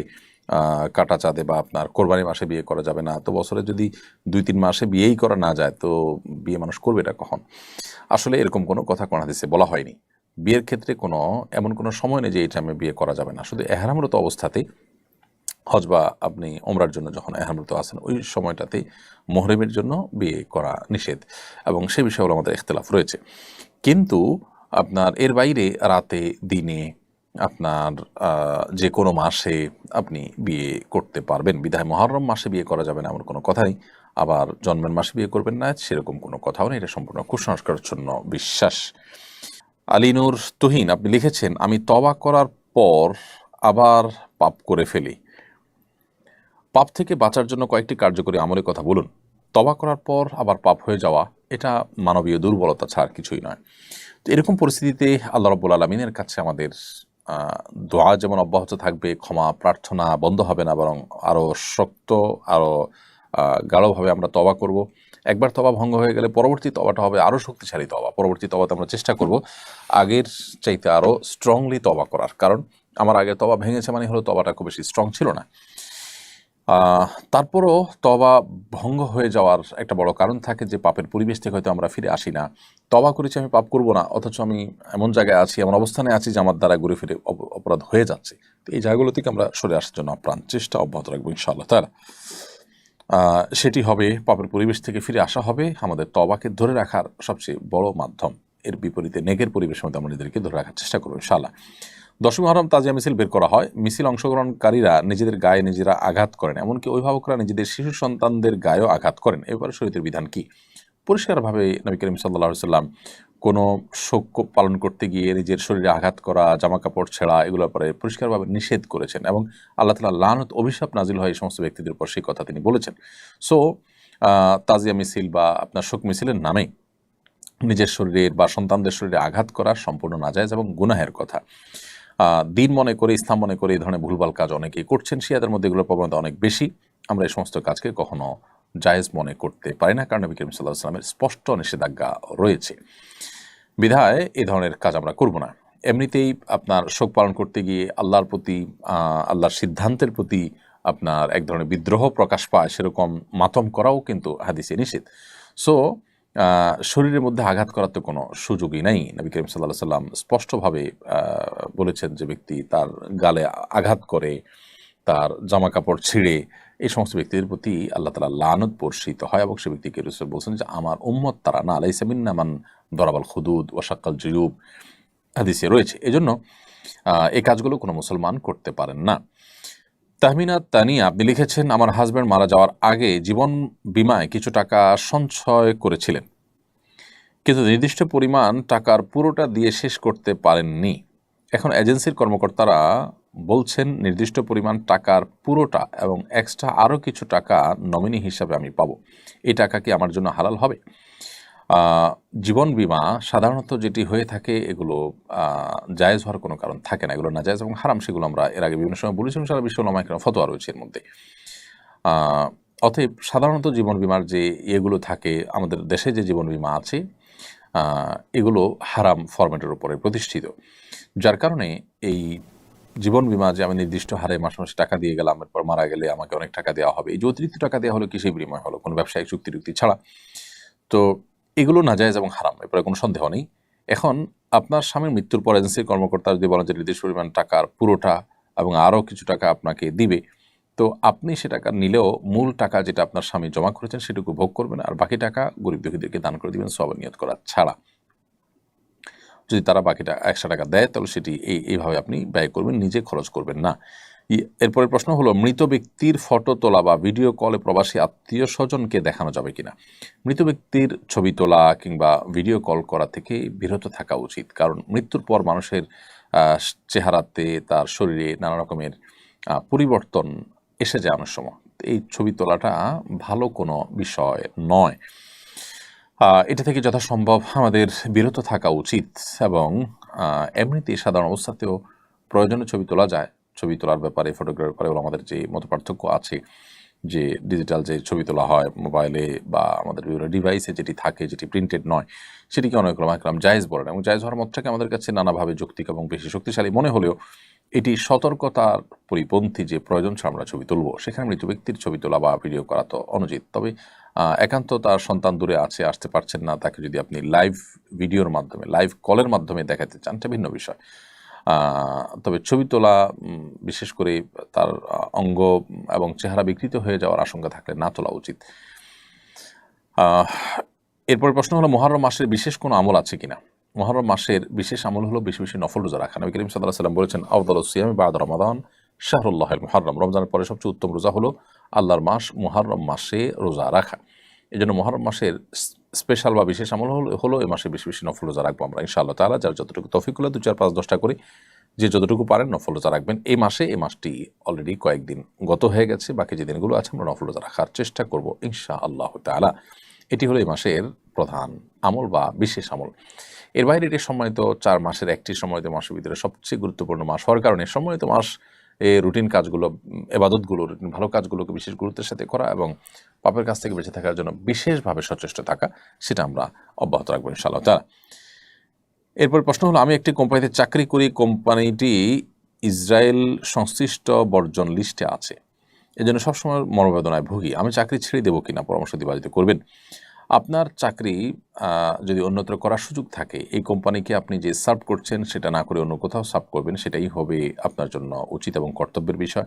কাটা চাঁদে বা আপনার কোরবানি মাসে বিয়ে করা যাবে না। তো বছরে যদি 2-3 মাসে বিয়েই করা না যায়, তো বিয়ে মানুষ করবে এটা কখন? আসলে এরকম কোনো কথা কোন হাদিসে বলা হয়নি। বিয়ের ক্ষেত্রে এমন কোনো সময় নেই যে এই টাইমে বিয়ে করা যাবে না। শুধু এহরামরত অবস্থাতেই, হজ বা আপনি ওমরার জন্য যখন এহরামরত আছেন, ওই সময়টাতে মুহরিমের জন্য বিয়ে করা নিষেধ, এবং সে বিষয়ে আমাদের ইখতিলাফ রয়েছে। কিন্তু আপনার এর বাইরে রাতে, দিনে, আপনার যে কোনো মাসে আপনি বিয়ে করতে পারবেন। বিধায় মহররম মাসে বিয়ে করা যাবে না এমন কোনো কথা নেই। আবার জন্মের মাসে বিয়ে করবেন না সেরকম কোনো কথাও নেই। এটা সম্পূর্ণ কুসংস্কারাচ্ছন্ন বিশ্বাস। আলিনুর তুহিন আপনি লিখেছেন, আমি তওবা করার পর আবার পাপ করে ফেলি। পাপ থেকে বাঁচার জন্য কয়েকটি কার্যকরী আমলের কথা বলুন। তওবা করার পর আবার পাপ হয়ে যাওয়া, এটা মানবীয় দুর্বলতা ছাড়া কিছুই নয়। তো এরকম পরিস্থিতিতে আল্লাহ রাব্বুল আলামিনের কাছে আমাদের দোয়া যেমন অব্যাহত থাকবে, ক্ষমা প্রার্থনা বন্ধ হবে না, বরং আরও শক্ত, আরও গাঢ়ভাবে আমরা তওবা করব। একবার তওবা ভঙ্গ হয়ে গেলে পরবর্তী তওবাটা হবে আরও শক্তিশালী তওবা। পরবর্তী তওবাতে আমরা চেষ্টা করব আগের চাইতে আরও স্ট্রংলি তওবা করার। কারণ আমার আগের তওবা ভেঙেছে মানে হলো তওবাটা খুব বেশি স্ট্রং ছিল না। তারপরও তওবা ভঙ্গ হয়ে যাওয়ার একটা বড় কারণ থাকে যে পাপের পরিবেশ থেকে হয়তো আমরা ফিরে আসি না। তওবা করেছি আমি পাপ করব না, অথচ আমি এমন জায়গায় আছি, এমন অবস্থানে আছি যে আমার দ্বারা ঘুরে ফিরে অপরাধ হয়ে যাচ্ছে। তো এই জায়গাগুলো থেকে আমরা সরে আসার জন্য আপ্রাণ চেষ্টা অব্যাহত রাখবো ইনশাআল্লাহ তাআলা। সেটি হবে, পাপের পরিবেশ থেকে ফিরে আসা হবে আমাদের তওবাকে ধরে রাখার সবচেয়ে বড় মাধ্যম। এর বিপরীতে নেকের পরিবেশের মধ্যে আমরা নিজেদেরকে ধরে রাখার চেষ্টা করবো ইনশাআল্লাহ। 10ই মুহররম তাজিয়া মিছিল বের করা হয়। মিছিল অংশগ্রহণকারীরা নিজেদের গায়ে নিজেরা আঘাত করেন, এমনকি অভিভাবকরা নিজেদের শিশু সন্তানদের গায়েও আঘাত করেন। এ ব্যাপারে শরীয়তের বিধান কি? পরিষ্কারভাবে নবী করিম সাল্লাল্লাহু আলাইহি সাল্লাম কোনো শোক পালন করতে গিয়ে নিজের শরীরে আঘাত করা, জামা কাপড় ছেঁড়া, এগুলোর ব্যাপারে পরিষ্কারভাবে নিষেধ করেছেন, এবং আল্লাহ তাআলা লানত, অভিশাপ নাজিল হয় এই সমস্ত ব্যক্তিদের উপর, সেই কথা তিনি বলেছেন। সো তাজিয়া মিছিল বা আপনার শোক মিছিলের নামে নিজের শরীরের বা সন্তানদের শরীরে আঘাত করা সম্পূর্ণ নাজায়েজ এবং গুনাহের কথা। দিন মনে করে, ইসলাম মনে করে এই ধরনের ভুলভাল কাজ অনেকেই করছেন। শিয়াদের মধ্যে এগুলোর প্রবণতা অনেক বেশি। আমরা এই সমস্ত কাজকে কখনো জায়েজ মনে করতে পারি না, কারণ নবী করিম সাল্লাল্লাহু আলাইহি ওয়াসাল্লামের স্পষ্ট নিষেধাজ্ঞা রয়েছে। বিধায় এই ধরনের কাজ আমরা করব না। এমনিতেই আপনার শোক পালন করতে গিয়ে আল্লাহর প্রতি, আল্লাহর সিদ্ধান্তের প্রতি আপনার এক ধরনের বিদ্রোহ প্রকাশ পায়, সেরকম মাতম করাও কিন্তু হাদিসে নিষেধ। সো শরীরের মধ্যে আঘাত করার তো কোনো সুযোগই নেই। নবী করিম সাল্লাল্লাহু আলাইহি ওয়াসাল্লাম স্পষ্টভাবে বলেছেন যে ব্যক্তি তার গালে আঘাত করে, তার জামা কাপড় ছিঁড়ে, এই সমস্ত ব্যক্তিদের প্রতি আল্লাহ তাআলা লানত বর্ষিত হয়, এবং সে ব্যক্তিকে রাসূল বলছেন যে আমার উম্মত তারা না, লাইসা মিন্না মান দরাবাল খুদুদ ওয়া শাক্কাল জুয়ুব, হাদিসে রয়েছে। এজন্য এই কাজগুলো কোনো মুসলমান করতে পারেন না। তাহমিনা তানিয়া আপনি লিখেছেন, আমার হাজব্যান্ড মারা যাওয়ার আগে জীবন বীমায় কিছু টাকা সঞ্চয় করেছিলেন, কিন্তু নির্দিষ্ট পরিমাণ টাকার পুরোটা দিয়ে শেষ করতে পারেননি। এখন এজেন্সির কর্মকর্তারা বলছেন নির্দিষ্ট পরিমাণ টাকার পুরোটা এবং এক্সট্রা আরও কিছু টাকা নমিনি হিসাবে আমি পাবো। এই টাকা কি আমার জন্য হালাল হবে? জীবন বীমা সাধারণত যেটি হয়ে থাকে এগুলো জায়েজ হওয়ার কোনো কারণ থাকে না, এগুলো নাজায়েজ এবং হারাম, সেগুলো আমরা এর আগে বিভিন্ন সময় বলেছিলাম, সারা বিশ্ব ওলামায়ে কেরাম ফতোয়া রয়েছে এর মধ্যে। অতএব সাধারণত জীবন বীমার যে ইয়েগুলো থাকে, আমাদের দেশে যে জীবন বীমা আছে এগুলো হারাম ফরম্যাটের উপরে প্রতিষ্ঠিত, যার কারণে এই জীবন বীমা যে আমি নির্দিষ্ট হারে মাসে মাসে টাকা দিয়ে গেলাম, এরপর মারা গেলে আমাকে অনেক টাকা দেওয়া হবে, এই যে অতিরিক্ত টাকা দেওয়া হলো কিসের বিনিময় হলো? কোনো ব্যবসায়িক চুক্তি ছাড়া। তো এগুলো নাজায়েজ এবং হারাম, এরপরে কোনো সন্দেহ নেই। এখন আপনার স্বামীর মৃত্যুর পর এজেন্সির কর্মকর্তা যদি বলেন যে নির্দিষ্ট পরিমাণ টাকার পুরোটা এবং আরও কিছু টাকা আপনাকে দিবে, তো আপনি সে টাকা নিলেও মূল টাকা যেটা আপনার স্বামী জমা করেছেন সেটুকু ভোগ করবেন, আর বাকি টাকা গরিব দুঃখীদেরকে দান করে দিবেন সওয়াব নিয়ত করা ছাড়া। যদি তারা বাকিটা 100 টাকা দেয় তাহলে সেটি এইভাবে আপনি ব্যয় করবেন, নিজে খরচ করবেন না। এরপরের প্রশ্ন হলো, মৃত ব্যক্তির ফটো তোলা বা ভিডিও কলে প্রবাসী আত্মীয় স্বজনকে দেখানো যাবে কিনা? মৃত ব্যক্তির ছবি তোলা কিংবা ভিডিও কল করা থেকে বিরত থাকা উচিত, কারণ মৃত্যুর পর মানুষের চেহারাতে, তার শরীরে নানা রকমের পরিবর্তন এসে যায় অনেক সময়। এই ছবি তোলাটা ভালো কোনো বিষয় নয়। এটা থেকে যথাসম্ভব আমাদের বিরত থাকা উচিত, এবং এমনিতেই সাধারণ অবস্থাতেও প্রয়োজনে ছবি তোলা যায়। ছবি তোলার ব্যাপারে, ফটোগ্রাফির ব্যাপারে আমাদের যে মত পার্থক্য আছে, যে ডিজিটাল যে ছবি তোলা হয় মোবাইলে বা আমাদের বিভিন্ন ডিভাইসে যেটি থাকে, যেটি প্রিন্টেড নয়, সেটিকে অনেক ওলামায়ে জায়েজ বলেন, এবং জায়েজ হওয়ার মতটাকে আমাদের কাছে নানাভাবে যৌক্তিক এবং বেশি শক্তিশালী মনে হলেও এটি সতর্কতার পরিপন্থী যে প্রয়োজন ছাড়া আমরা ছবি তুলব, সেখানে মৃত ব্যক্তির ছবি তোলা বা ভিডিও করা তো অনুচিত। তবে একান্ত তার সন্তান দূরে আসতে পারছেন না, তাকে যদি আপনি লাইভ ভিডিওর মাধ্যমে, লাইভ কলের মাধ্যমে দেখাতে চান, এটা ভিন্ন বিষয়। তবে ছবি তোলা, বিশেষ করে তার অঙ্গ এবং চেহারা বিকৃত হয়ে যাওয়ার আশঙ্কা থাকলে না তোলা উচিত। এরপর প্রশ্ন হলো, মুহররম মাসের বিশেষ কোনো আমল আছে কিনা? মুহররম মাসের বিশেষ আমল হলো বেশি বেশি নফল রোজা রাখা। নবী করিম সাল্লাল্লাহু আলাইহি ওয়াসাল্লাম বলেছেন, আফদালুস সিয়ামি বা'দা রমাদান শাহরুল্লাহিল মুহররম। রমজানের পরে সবচেয়ে উত্তম রোজা হলো আল্লাহর মাস মুহররম মাসে রোজা রাখা। এজন্য মুহররম মাসের স্পেশাল বা বিশেষ আমল হলো এই মাসে বেশি বেশি নফল রোজা রাখবো আমরা ইনশাআল্লাহ তাআলা। যার যতটুকু তৌফিক হলো 2, 4, 5, 10টা করে যে যতটুকু পারেন নফল রোজা রাখবেন এই মাসটি অলরেডি কয়েকদিন গত হয়ে গেছে, বাকি যে দিনগুলো আছে আমরা নফল রোজা রাখার চেষ্টা করব ইনশাআল্লাহ তাআলা। এটি হলো এই মাসের প্রধান আমল বা বিশেষ আমল। এর বাইরে এটি সম্মানিত 4 মাসের একটি সম্মানিত মাসের ভিতরে সবচেয়ে গুরুত্বপূর্ণ মাস হওয়ার কারণে সম্মানিত মাস রুটিন কাজগুলো, এবাদতগুলো, রুটিন ভালো কাজগুলোকে বিশেষ গুরুত্বের সাথে করা এবং পাপের কাছ থেকে বেঁচে থাকার জন্য বিশেষভাবে সচেষ্ট থাকা, সেটা আমরা অব্যাহত রাখবো ইনশাআল্লাহ তাআলা। এরপর প্রশ্ন হলো, আমি একটি কোম্পানিতে চাকরি করি, কোম্পানিটি ইসরায়েল সংশ্লিষ্ট বর্জন লিস্টে আছে, এজন্য সবসময় মনোবেদনায় ভুগি, আমি চাকরি ছেড়ে দেবো কিনা, পরামর্শ দিবাজিত করবেন। আপনার চাকরি যদি অন্যত্র করার সুযোগ থাকে, এই কোম্পানিকে আপনি যে সার্ভ করছেন সেটা না করে অন্য কোথাও সার্ভ করবেন, সেটাই হবে আপনার জন্য উচিত এবং কর্তব্যের বিষয়।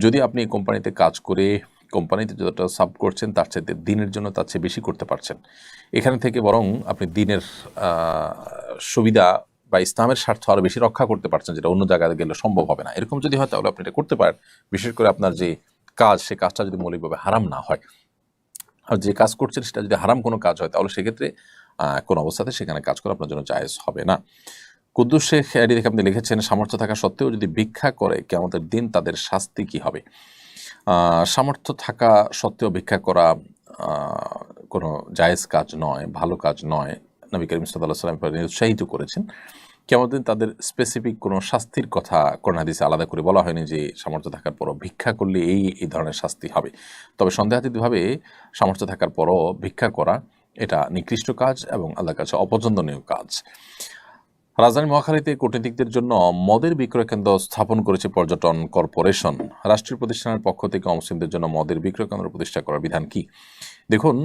যদি আপনি এই কোম্পানিতে কাজ করে কোম্পানিতে যতটা সার্ভ করছেন তার চাইতে দিনের জন্য তার চেয়ে বেশি করতে পারছেন, এখানে থেকে বরং আপনি দিনের সুবিধা বা ইসলামের স্বার্থ আরও বেশি রক্ষা করতে পারছেন, যেটা অন্য জায়গায় গেলে সম্ভব হবে না। এরকম যদি হয় তাহলে আপনি এটা করতে পারেন, বিশেষ করে আপনার যে কাজ, সে কাজটা যদি মৌলিকভাবে হারাম না হয়। আর যে কাজ করছেন সেটা যদি হারাম কোনো কাজ হয় তাহলে সেক্ষেত্রে কোনো অবস্থাতে সেখানে কাজ করা আপনার জন্য জায়েজ হবে না। কুদ্দুস শেখ এডি দেখে আপনি লিখেছেন, সামর্থ্য থাকা সত্ত্বেও যদি ভিক্ষা করে কিয়ামতের দিন তাদের শাস্তি কি হবে? সামর্থ্য থাকা সত্ত্বেও ভিক্ষা করা কোনো জায়েজ কাজ নয়, ভালো কাজ নয়। নবী করিম সাল্লাল্লাহু আলাইহি ওয়াসাল্লাম উৎসাহিত করেছেন। কিয়ামতের দিন তাদের স্পেসিফিক কোনো শাস্তির কথা কোরআন হাদিসে আলাদা করে বলা হয়নি যে সামর্থ্য থাকার পরও ভিক্ষা করলে এই ধরনের শাস্তি হবে। তবে সন্দেহাতীতভাবে সামর্থ্য থাকার পরও ভিক্ষা করা এটা নিকৃষ্ট কাজ এবং আল্লাহর কাছে অপছন্দনীয় কাজ। রাজধানী মহাখালীতে কূটনীতিকদের জন্য মদের বিক্রয় কেন্দ্র স্থাপন করেছে পর্যটন কর্পোরেশন। রাষ্ট্রীয় প্রতিষ্ঠানের পক্ষ থেকে অমুসলিমদের জন্য মদের বিক্রয় কেন্দ্র প্রতিষ্ঠা করার বিধান কি? দেখুন,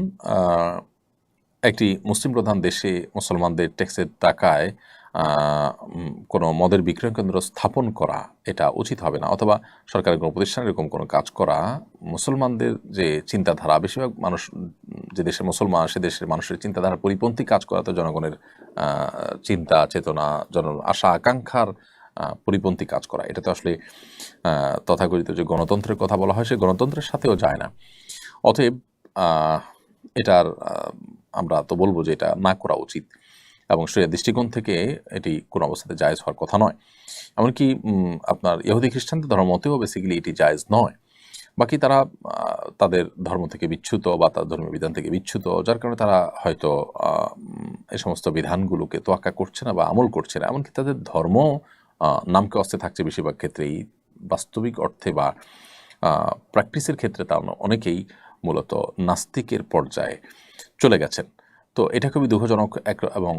একটি মুসলিম প্রধান দেশে মুসলমানদের ট্যাক্সের টাকায় কোনো মদের বিক্রয় কেন্দ্র স্থাপন করা এটা উচিত হবে না, অথবা সরকারের কোনো প্রতিষ্ঠানে এরকম কোনো কাজ করা মুসলমানদের যে চিন্তাধারা, বেশিরভাগ মানুষ যে দেশের মুসলমান সে দেশের মানুষের চিন্তাধারার পরিপন্থী কাজ করা তো জনগণের চিন্তা চেতনা, আশা আকাঙ্ক্ষার পরিপন্থী কাজ করা। এটা তো আসলে তথাকথিত যে গণতন্ত্রের কথা বলা হয়, সেই গণতন্ত্রের সাথেও যায় না। অতএব এটার আমরা তো বলবো যে এটা না করা উচিত, এবং শরিয়ার দৃষ্টিকোণ থেকে এটি কোনো অবস্থাতে জায়েজ হওয়ার কথা নয়। এমনকি আপনার ইহুদি খ্রিস্টানদের ধর্মতেও বেসিক্যালি এটি জায়েজ নয়। বাকি তারা তাদের ধর্ম থেকে বিচ্যুত বা তার ধর্মীয় বিধান থেকে বিচ্যুত, যার কারণে তারা হয়তো এই সমস্ত বিধানগুলোকে তোয়াক্কা করছে না বা আমল করছে না। এমনকি তাদের ধর্ম নামকে অস্তে থাকছে বেশিরভাগ ক্ষেত্রেই, বাস্তবিক অর্থে বা প্র্যাকটিসের ক্ষেত্রে তা অনেকেই মূলত নাস্তিকের পর্যায়ে চলে গেছেন। তো এটা খুবই দুঃখজনক এবং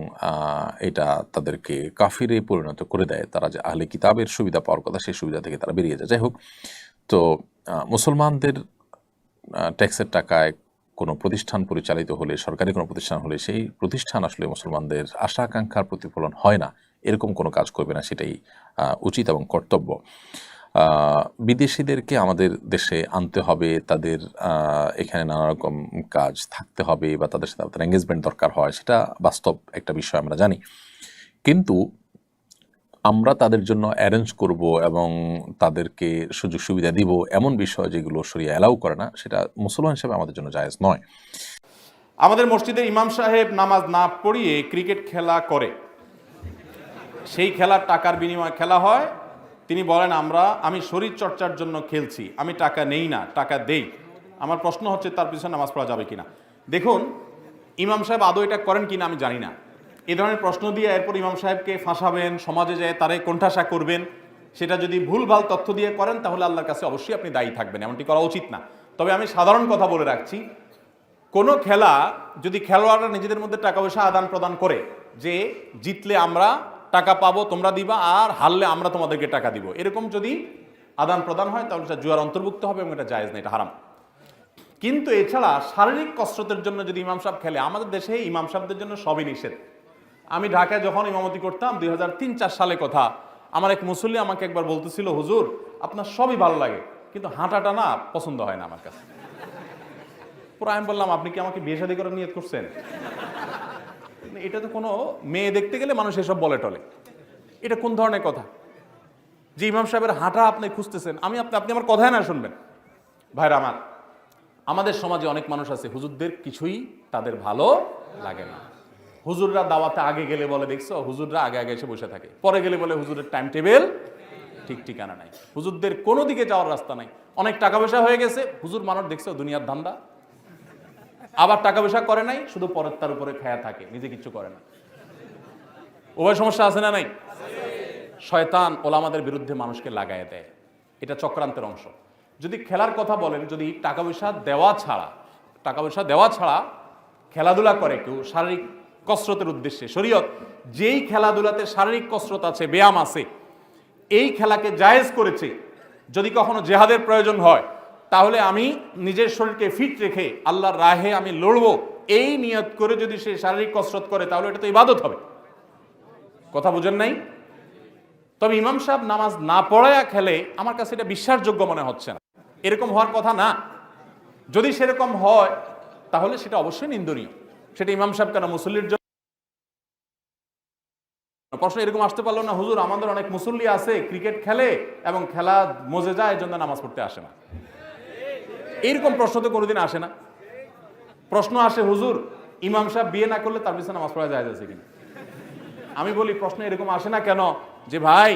এটা তাদেরকে কাফিরে পরিণত করে দেয়। তারা যে আহলে কিতাবের সুবিধা পাওয়ার কথা, সেই সুবিধা থেকে তারা বেরিয়ে যায়। যাই হোক, তো মুসলমানদের ট্যাক্সের টাকায় কোনো প্রতিষ্ঠান পরিচালিত হলে, সরকারি কোনো প্রতিষ্ঠান হলে, সেই প্রতিষ্ঠান আসলে মুসলমানদের আশা আকাঙ্ক্ষার প্রতিফলন হয় না, এরকম কোনো কাজ করবে না, সেটাই উচিত এবং কর্তব্য। বিদেশিদেরকে আমাদের দেশে আনতে হবে, তাদের এখানে নানা রকম কাজ থাকতে হবে বা তাদের সাথে আপনার এঙ্গেজমেন্ট দরকার হয়, সেটা বাস্তব একটা বিষয় আমরা জানি। কিন্তু আমরা তাদের জন্য অ্যারেঞ্জ করব এবং তাদেরকে সুযোগ সুবিধা দিব, এমন বিষয় যেগুলো শরিয়া অ্যালাউ করে না, সেটা মুসলমান হিসেবে আমাদের জন্য জায়েজ নয়। আমাদের মসজিদের ইমাম সাহেব নামাজ না পড়িয়ে ক্রিকেট খেলা করে, সেই খেলার টাকার বিনিময়ে খেলা হয়। তিনি বলেন আমি শরীর চর্চার জন্য খেলছি, আমি টাকা নেই না, টাকা দেই। আমার প্রশ্ন হচ্ছে তার পিছনে নামাজ পড়া যাবে কিনা। দেখুন, ইমাম সাহেব আদৌ এটা করেন কিনা আমি জানি না। এই ধরনের প্রশ্ন দিয়ে এরপর ইমাম সাহেবকে ফাঁসাবেন, সমাজে যায় তারে কোণঠাসা করবেন, সেটা যদি ভুলভাল তথ্য দিয়ে করেন তাহলে আল্লাহর কাছে অবশ্যই আপনি দায়ী থাকবেন। এমনটি করা উচিত না। তবে আমি সাধারণ কথা বলে রাখছি, কোনো খেলা যদি খেলোয়াড়রা নিজেদের মধ্যে টাকা পয়সা আদান প্রদান করে যে জিতলে আমরা টাকা পাবো, তোমরা দিবা, আর হারলে আমরা তোমাদেরকে টাকা দিব, এরকম যদি আদান প্রদান হয় তাহলে এটা জুয়ার অন্তর্ভুক্ত হবে এবং এটা জায়েজ না, এটা হারাম। কিন্তু এছাড়া শারীরিক কসরতের জন্য যদি ইমাম সাহেব খেলে, আমাদের দেশে ইমাম সাহেবদের জন্য সবই নিষেধ। আমি ঢাকায় যখন ইমামতি করতাম 2003-04 সালে কথা, আমার এক মুসল্লি আমাকে একবার বলতেছিল, হুজুর আপনার সবই ভালো লাগে কিন্তু হাঁটাটা না পছন্দ হয় না আমার কাছে। পুরো আমি বললাম, আপনি কি আমাকে বিয়ে শাদী করার নিয়ত করছেন? এটা তো কোনো মেয়ে দেখতে গেলে মানুষ এসব বলে টলে, এটা কোন ধরনের কথা যে ইমাম সাহেবের হাঁটা আপনি খুঁজতেছেন? আপনি আমার কথায় না শুনবেন। ভাইরা আমার, আমাদের সমাজে অনেক মানুষ আছে হুজুরদের কিছুই তাদের ভালো লাগে না। হুজুররা দাওয়াতে আগে গেলে বলে, দেখছো হুজুররা আগে আগে এসে বসে থাকে, পরে গেলে বলে হুজুরের টাইম টেবিল ঠিক ঠিকানা নাই, হুজুরদের কোনো দিকে যাওয়ার রাস্তা নাই, অনেক টাকা পয়সা হয়ে গেছে, হুজুর মানুষ দেখছো দুনিয়ার ধান্দা। আবার টাকা পয়সা করে নাই, শুধু পরের তার উপরে খেয়া থাকে, নিজে কিচ্ছু করে না। উভয় সমস্যা আছে না নাই? শয়তান ওলামাদের বিরুদ্ধে মানুষকে লাগায় দেয়, এটা চক্রান্তের অংশ। যদি খেলার কথা বলেন, যদি টাকা পয়সা দেওয়া ছাড়া খেলাধুলা করে কেউ শারীরিক কসরতের উদ্দেশ্যে, শরীয়ত যেই খেলাধুলাতে শারীরিক কসরত আছে, ব্যায়াম আছে, এই খেলাকে জায়েজ করেছে। যদি কখনো জেহাদের প্রয়োজন হয়, তাহলে আমি নিজের শরীরকে ফিট রেখে আল্লাহর রাহে আমি লড়বো, এই নিয়ত করে যদি সে শারীরিক কসরত করে, তাহলে এটা তো ইবাদত হবে। কথা বুঝেন নাই? তবে ইমাম সাহেব নামাজ না পড়ায়া খেলে, আমার কাছে এটা বিশ্বাসযোগ্য মনে হচ্ছে না। এরকম হওয়ার কথা না। যদি সেরকম হয় তাহলে সেটা অবশ্যই নিন্দনীয়। সেটা ইমাম সাহেব কেন, মুসল্লির জন্য প্রশ্ন এরকম আসতে পারলো না, হুজুর আমাদের অনেক মুসল্লি আছে ক্রিকেট খেলে এবং খেলা মজে যায়, এর জন্য নামাজ পড়তে আসে না। এইরকম প্রশ্ন তো কোনোদিন আসে না। প্রশ্ন আসে, হুজুর ইমাম সাহেব বিয়ে না করলে তার পিছনে নামাজ পড়া যায় আছে কিনা। আমি বলি, প্রশ্ন এরকম আসে না কেন যে ভাই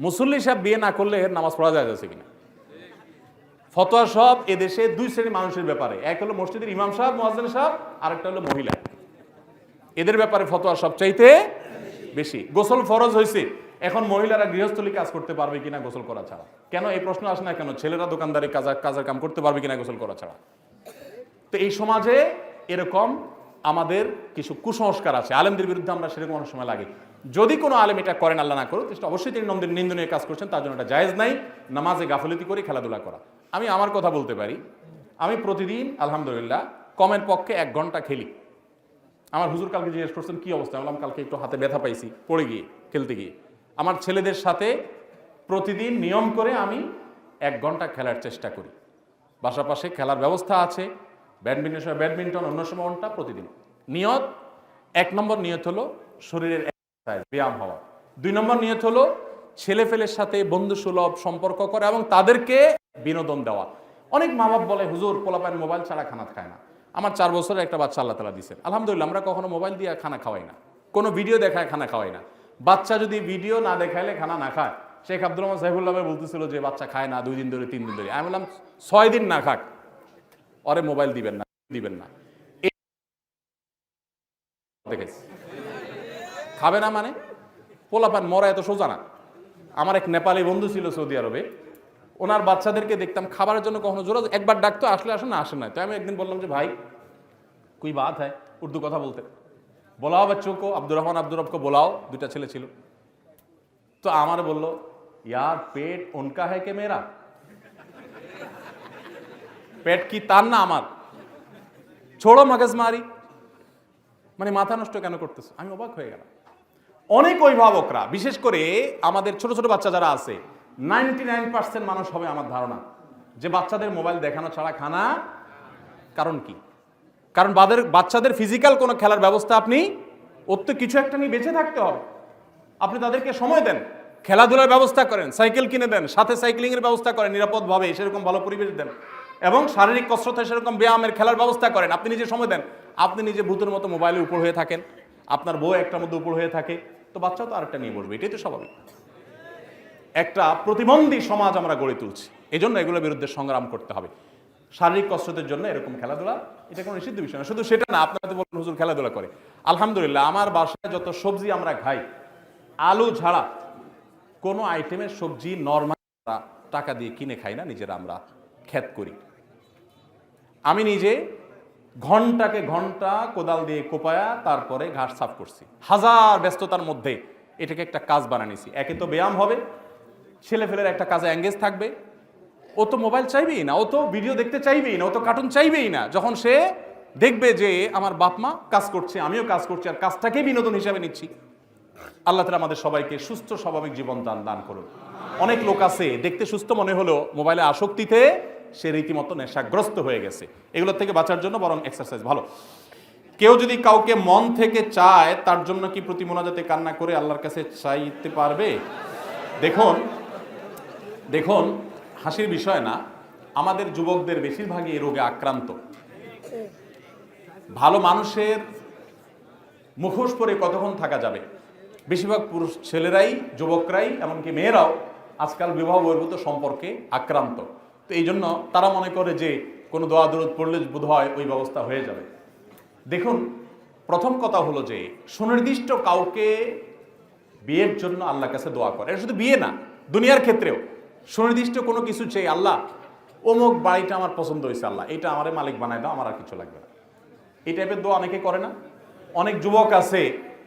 মুসল্লি সাহেব বিয়ে না করলে এর নামাজ পড়া যায় আছে কিনা। ফতোয়া সব এদেশে দুই শ্রেণীর মানুষের ব্যাপারে, এক হলো মসজিদের ইমাম সাহেব, মুয়াজ্জিন সাহেব, আরেকটা হলো মহিলা। এদের ব্যাপারে ফতোয়া সবচাইতে বেশি। গোসল ফরজ হয়েছে, এখন মহিলারা গৃহস্থলী কাজ করতে পারবে কিনা গোসল করা ছাড়া। কেন এই প্রশ্ন আসে না কেন, ছেলেরা দোকানদারি কাজের কাম করতে পারবে কিনা গোসল করা ছাড়া। তো এই সমাজে এরকম আমাদের কিছু কুসংস্কার আছে, আলেমদের বিরুদ্ধে আমরা সেরকম অনেক সময় লাগে। যদি কোনো আলেম এটা করেন, আল্লাহ না করুক, অবশ্যই তিনি নিন্দনীয় কাজ করছেন, তার জন্য এটা জায়েজ নাই নামাজে গাফলতি করে খেলাধুলা করা। আমি আমার কথা বলতে পারি, আমি প্রতিদিন আলহামদুলিল্লাহ কমের পক্ষে 1 ঘন্টা খেলি। আমার হুজুর কালকে জিজ্ঞেস করছেন কি অবস্থা, বললাম কালকে একটু হাতে ব্যথা পাইছি পড়ে গিয়ে, খেলতে গিয়ে। আমার ছেলেদের সাথে প্রতিদিন নিয়ম করে আমি 1 ঘন্টা খেলার চেষ্টা করি। বাসার পাশে খেলার ব্যবস্থা আছে, ব্যাডমিন্টন, অন্য সময় ঘন্টা প্রতিদিন। নিয়ত, 1 নম্বর নিয়ত হলো শরীরের এক্সারসাইজ, ব্যায়াম হওয়া। 2 নম্বর নিয়ত হলো ছেলেফেলের সাথে বন্ধুসুলভ সম্পর্ক করা এবং তাদেরকে বিনোদন দেওয়া। অনেক মা বাপ বলে, হুজুর পোলাপান মোবাইল ছাড়া খানা খায় না। আমার 4 বছরের একটা বাচ্চা আল্লাহ তাআলা দিয়েছেন, আলহামদুলিল্লাহ। আমরা কখনো মোবাইল দিয়ে খানা খাওয়াই না, কোনো ভিডিও দেখায় খানা খাওয়াই না। বাচ্চা যদি ভিডিও না দেখাইলে খানা না খায়, শেখ আব্দুর রহমান সাইফুল্লাহ ভাই বলতেছিল যে বাচ্চা খায় না 2 দিন ধরে 3 দিন ধরে। আমি বললাম 6 দিন না খাক, ওরে মোবাইল দিবেন না, দিবেন না। দেখেছি খাবে না মানে পোলাপান মরা এত সোজা না। আমার এক নেপালি বন্ধু ছিল সৌদি আরবে, ওনার বাচ্চাদেরকে দেখতাম খাবারের জন্য কখনো জোর একবার ডাকতো, আসলে আসে না আসে না। তো আমি একদিন বললাম যে ভাই কুই বাত হ্যায়, উর্দু কথা বলতে, বোলাও বাচ্চোं को, আব্দুর রহমান আব্দুর রবকে বোলাও, 2টা ছেলে ছিল। তো আমার বললো यार पेट उनका है कि मेरा, পেট কি তার না আমার, ছোড়ো মগজমারি, মানে মাথা নষ্ট কেন করতেছো? আমি অবাক হয়ে গেলাম। অনেক অভিভাবকরা, বিশেষ করে আমাদের ছোট ছোট বাচ্চা যারা আছে, 99% মানুষ হবে আমার ধারণা যে বাচ্চাদের মোবাইল দেখানো ছাড়া খানা। কারণ কি? কারণ বাচ্চাদের ফিজিক্যাল কোনো খেলার ব্যবস্থা আপনি, ওর তো কিছু একটা নিয়ে বেঁচে থাকতে হবে। আপনি তাদেরকে সময় দেন, খেলাধুলার ব্যবস্থা করেন, সাইকেল কিনে দেন, সাথে সাইক্লিং এর ব্যবস্থা করেন নিরাপদভাবে, সেরকম ভালো পরিবেশ দেন, এবং শারীরিক কসরতে সেরকম ব্যায়ামের খেলার ব্যবস্থা করেন। আপনি নিজে সময় দেন। আপনি নিজে ভূতের মতো মোবাইলের উপর হয়ে থাকেন, আপনার বউ একটার মধ্যে উপর হয়ে থাকে, তো বাচ্চাও তো আরেকটা নিয়ে বসবে, এটাই তো স্বাভাবিক। একটা প্রতিবন্ধী সমাজ আমরা গড়ে তুলছি, এই জন্য এগুলোর বিরুদ্ধে সংগ্রাম করতে হবে। শারীরিক কসরতের জন্য এরকম খেলাধুলা, এটা কোনো নিষিদ্ধ বিষয় না। শুধু সেটা না, আপনারা তো বলেন হুজুর খেলাধুলা করে, আলহামদুলিল্লাহ আমার বাসায় যত সবজি আমরা খাই, আলু ছাড়া কোনো আইটেমের সবজি নরমাল টাকা দিয়ে কিনে খাই না, নিজেরা আমরা ক্ষেত করি। আমি নিজে ঘন্টাকে ঘন্টা কোদাল দিয়ে কোপায়া তারপরে ঘাস সাফ করছি, হাজার ব্যস্ততার মধ্যে এটাকে একটা কাজ বানানিছি। একে তো ব্যায়াম হবে, ছেলেফেলের একটা কাজে এঙ্গেজ থাকবে, ও তো মোবাইল চাইবেই না, ও তো ভিডিও দেখতে চাইবেই না, ও তো কার্টুন চাইবেই না। যখন সে দেখবে যে আমার বাপ মা কাজ করছে, আমিও কাজ করছি, আর কাজটাকে বিনোদন হিসাবে নিচ্ছি। আল্লাহ তাআলা আমাদের সবাইকে সুস্থ স্বাভাবিক জীবন দান করুন। অনেক লোক আছে দেখতে সুস্থ মনে হলেও মোবাইলে আসক্তিতে সে রীতিমতো নেশাগ্রস্ত হয়ে গেছে। এগুলোর থেকে বাঁচার জন্য বরং এক্সারসাইজ ভালো। কেউ যদি কাউকে মন থেকে চায়, তার জন্য কি প্রতি মোনাজাতে কান্না করে আল্লাহর কাছে চাইতে পারবে? দেখুন হাসির বিষয় না, আমাদের যুবকদের বেশিরভাগই এই রোগে আক্রান্ত। ভালো মানুষের মুখোশ পরে কতক্ষণ থাকা যাবে? বেশিরভাগ পুরুষ ছেলেরাই, যুবকরাই, এমনকি মেয়েরাও আজকাল বিবাহ বহির্ভূত সম্পর্কে আক্রান্ত। তো এই জন্য তারা মনে করে যে কোনো দোয়া দরুদ পড়লে বোধ হয় ওই ব্যবস্থা হয়ে যাবে। দেখুন, প্রথম কথা হলো যে সুনির্দিষ্ট কাউকে বিয়ের জন্য আল্লাহর কাছে দোয়া করে, এটা শুধু বিয়ে না, দুনিয়ার ক্ষেত্রেও সুনির্দিষ্ট কোনো কিছু চেয়ে, আল্লাহ অমুক বাড়িটা আমার পছন্দ হয়েছে, আল্লাহ এটা আমারে মালিক বানায় দাও, আমার আর কিছু লাগবে না। এই টাইপের দোয়া অনেকে করে না। অনেক যুবক আছে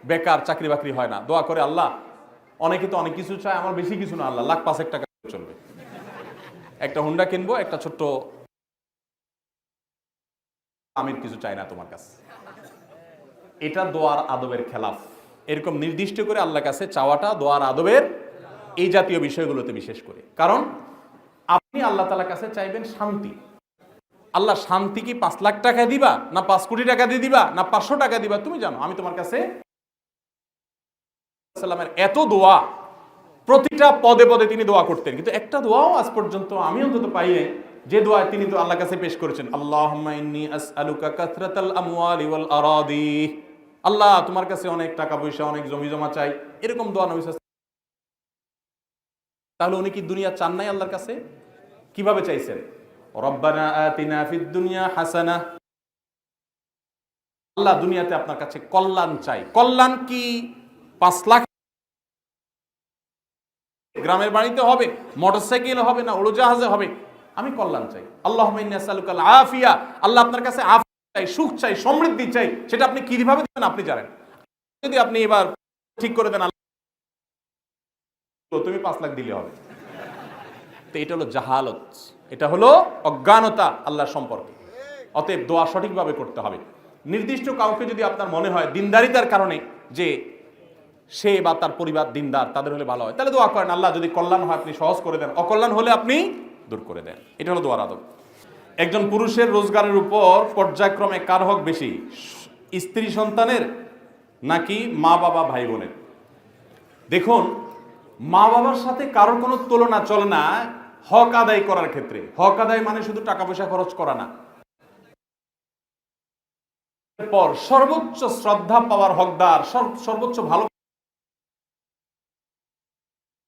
বেকার, চাকরি বাকরি হয় না, দোয়া করে আল্লাহ, অনেকে তো অনেক কিছু চায়, আমার বেশি কিছু না আল্লাহ, লাখ 5 টাকা চলবে, একটা হুন্ডা কিনবো, একটা ছোট্ট, আমি কিছু চাই না তোমার কাছে। এটা দোয়ার আদবের খেলাফ। এরকম নির্দিষ্ট করে আল্লাহর কাছে চাওয়াটা দোয়ার আদবের এই জাতীয় বিষয়গুলোতে বিশেষ করে। কারণ আপনি আল্লাহ তাআলার কাছে চাইবেন শান্তি। আল্লাহ শান্তি কি 5 লাখ টাকা দিবা, না 5 কোটি টাকা দিয়ে দিবা, না 500 টাকা দিবা, তুমি জানো। আমি তোমার কাছে সাল্লামের এত দোয়া, প্রতিটা পদে পদে তিনি দোয়া করতেন, কিন্তু একটা দোয়াও আজ পর্যন্ত আমি অন্তত পাই নাই যে দোয়া তিনি তো আল্লাহর কাছে পেশ করেছেন, আল্লাহুম্মা ইন্নী আসআলুকা কাসরাতাল আমওয়ালি ওয়াল আরাদি, আল্লাহ তোমার কাছে অনেক টাকা পয়সা, অনেক জমি জমা চাই, এরকম দোয়া নবী। তাহলে উনি কি দুনিয়া চান নাই আল্লাহর কাছে? কিভাবে চাইছেন? রব্বানা আতিনা ফিদ দুনিয়া হাসানাহ, আল্লাহ দুনিয়াতে আপনার কাছে কল্যাণ চাই। কল্যাণ কি 5 লাখ গ্রামের বাড়িতে হবে, মোটরসাইকেল হবে, না উড়োজাহাজে হবে, আমি কল্যাণ চাই। আল্লাহুম্মা ইন্নী আসআলুকাল আফিয়া, আল্লাহ আপনার কাছে আফিয়া চাই, সুখ চাই, সমৃদ্ধি চাই। সেটা আপনি কিভাবে দিবেন আপনি জানেন। যদি আপনি এবার ঠিক করে দেন তুমি 5 লাখ দিলে হবে, তো এটা হলো জাহালত, এটা হলো অজ্ঞানতা আল্লাহর সম্পর্কে। অতএব দোয়া সঠিকভাবে করতে হবে। নির্দিষ্ট কাউকে যদি আপনার মনে হয় দিনদারিতার কারণে যে সে বা তার পরিবার দিনদার, তাদের হলে ভালো হয়, তাহলে দোয়া করেন আল্লাহ যদি কল্যাণ হয় আপনি সহজ করে দেন, অকল্যাণ হলে আপনি দূর করে দেন। এটা হলো দোয়ার আদব। একজন পুরুষের রোজগারের উপর পর্যায়ক্রমে কার হক বেশি, স্ত্রী সন্তানের নাকি মা বাবা ভাই বোনের? দেখুন, মা বাবার সাথে কারোর কোনো তুলনা চলে না হক আদায় করার ক্ষেত্রে। হক আদায় মানে শুধু টাকা পয়সা খরচ করা না, পর সর্বোচ্চ শ্রদ্ধা পাওয়ার হকদার, সর্বোচ্চ ভালো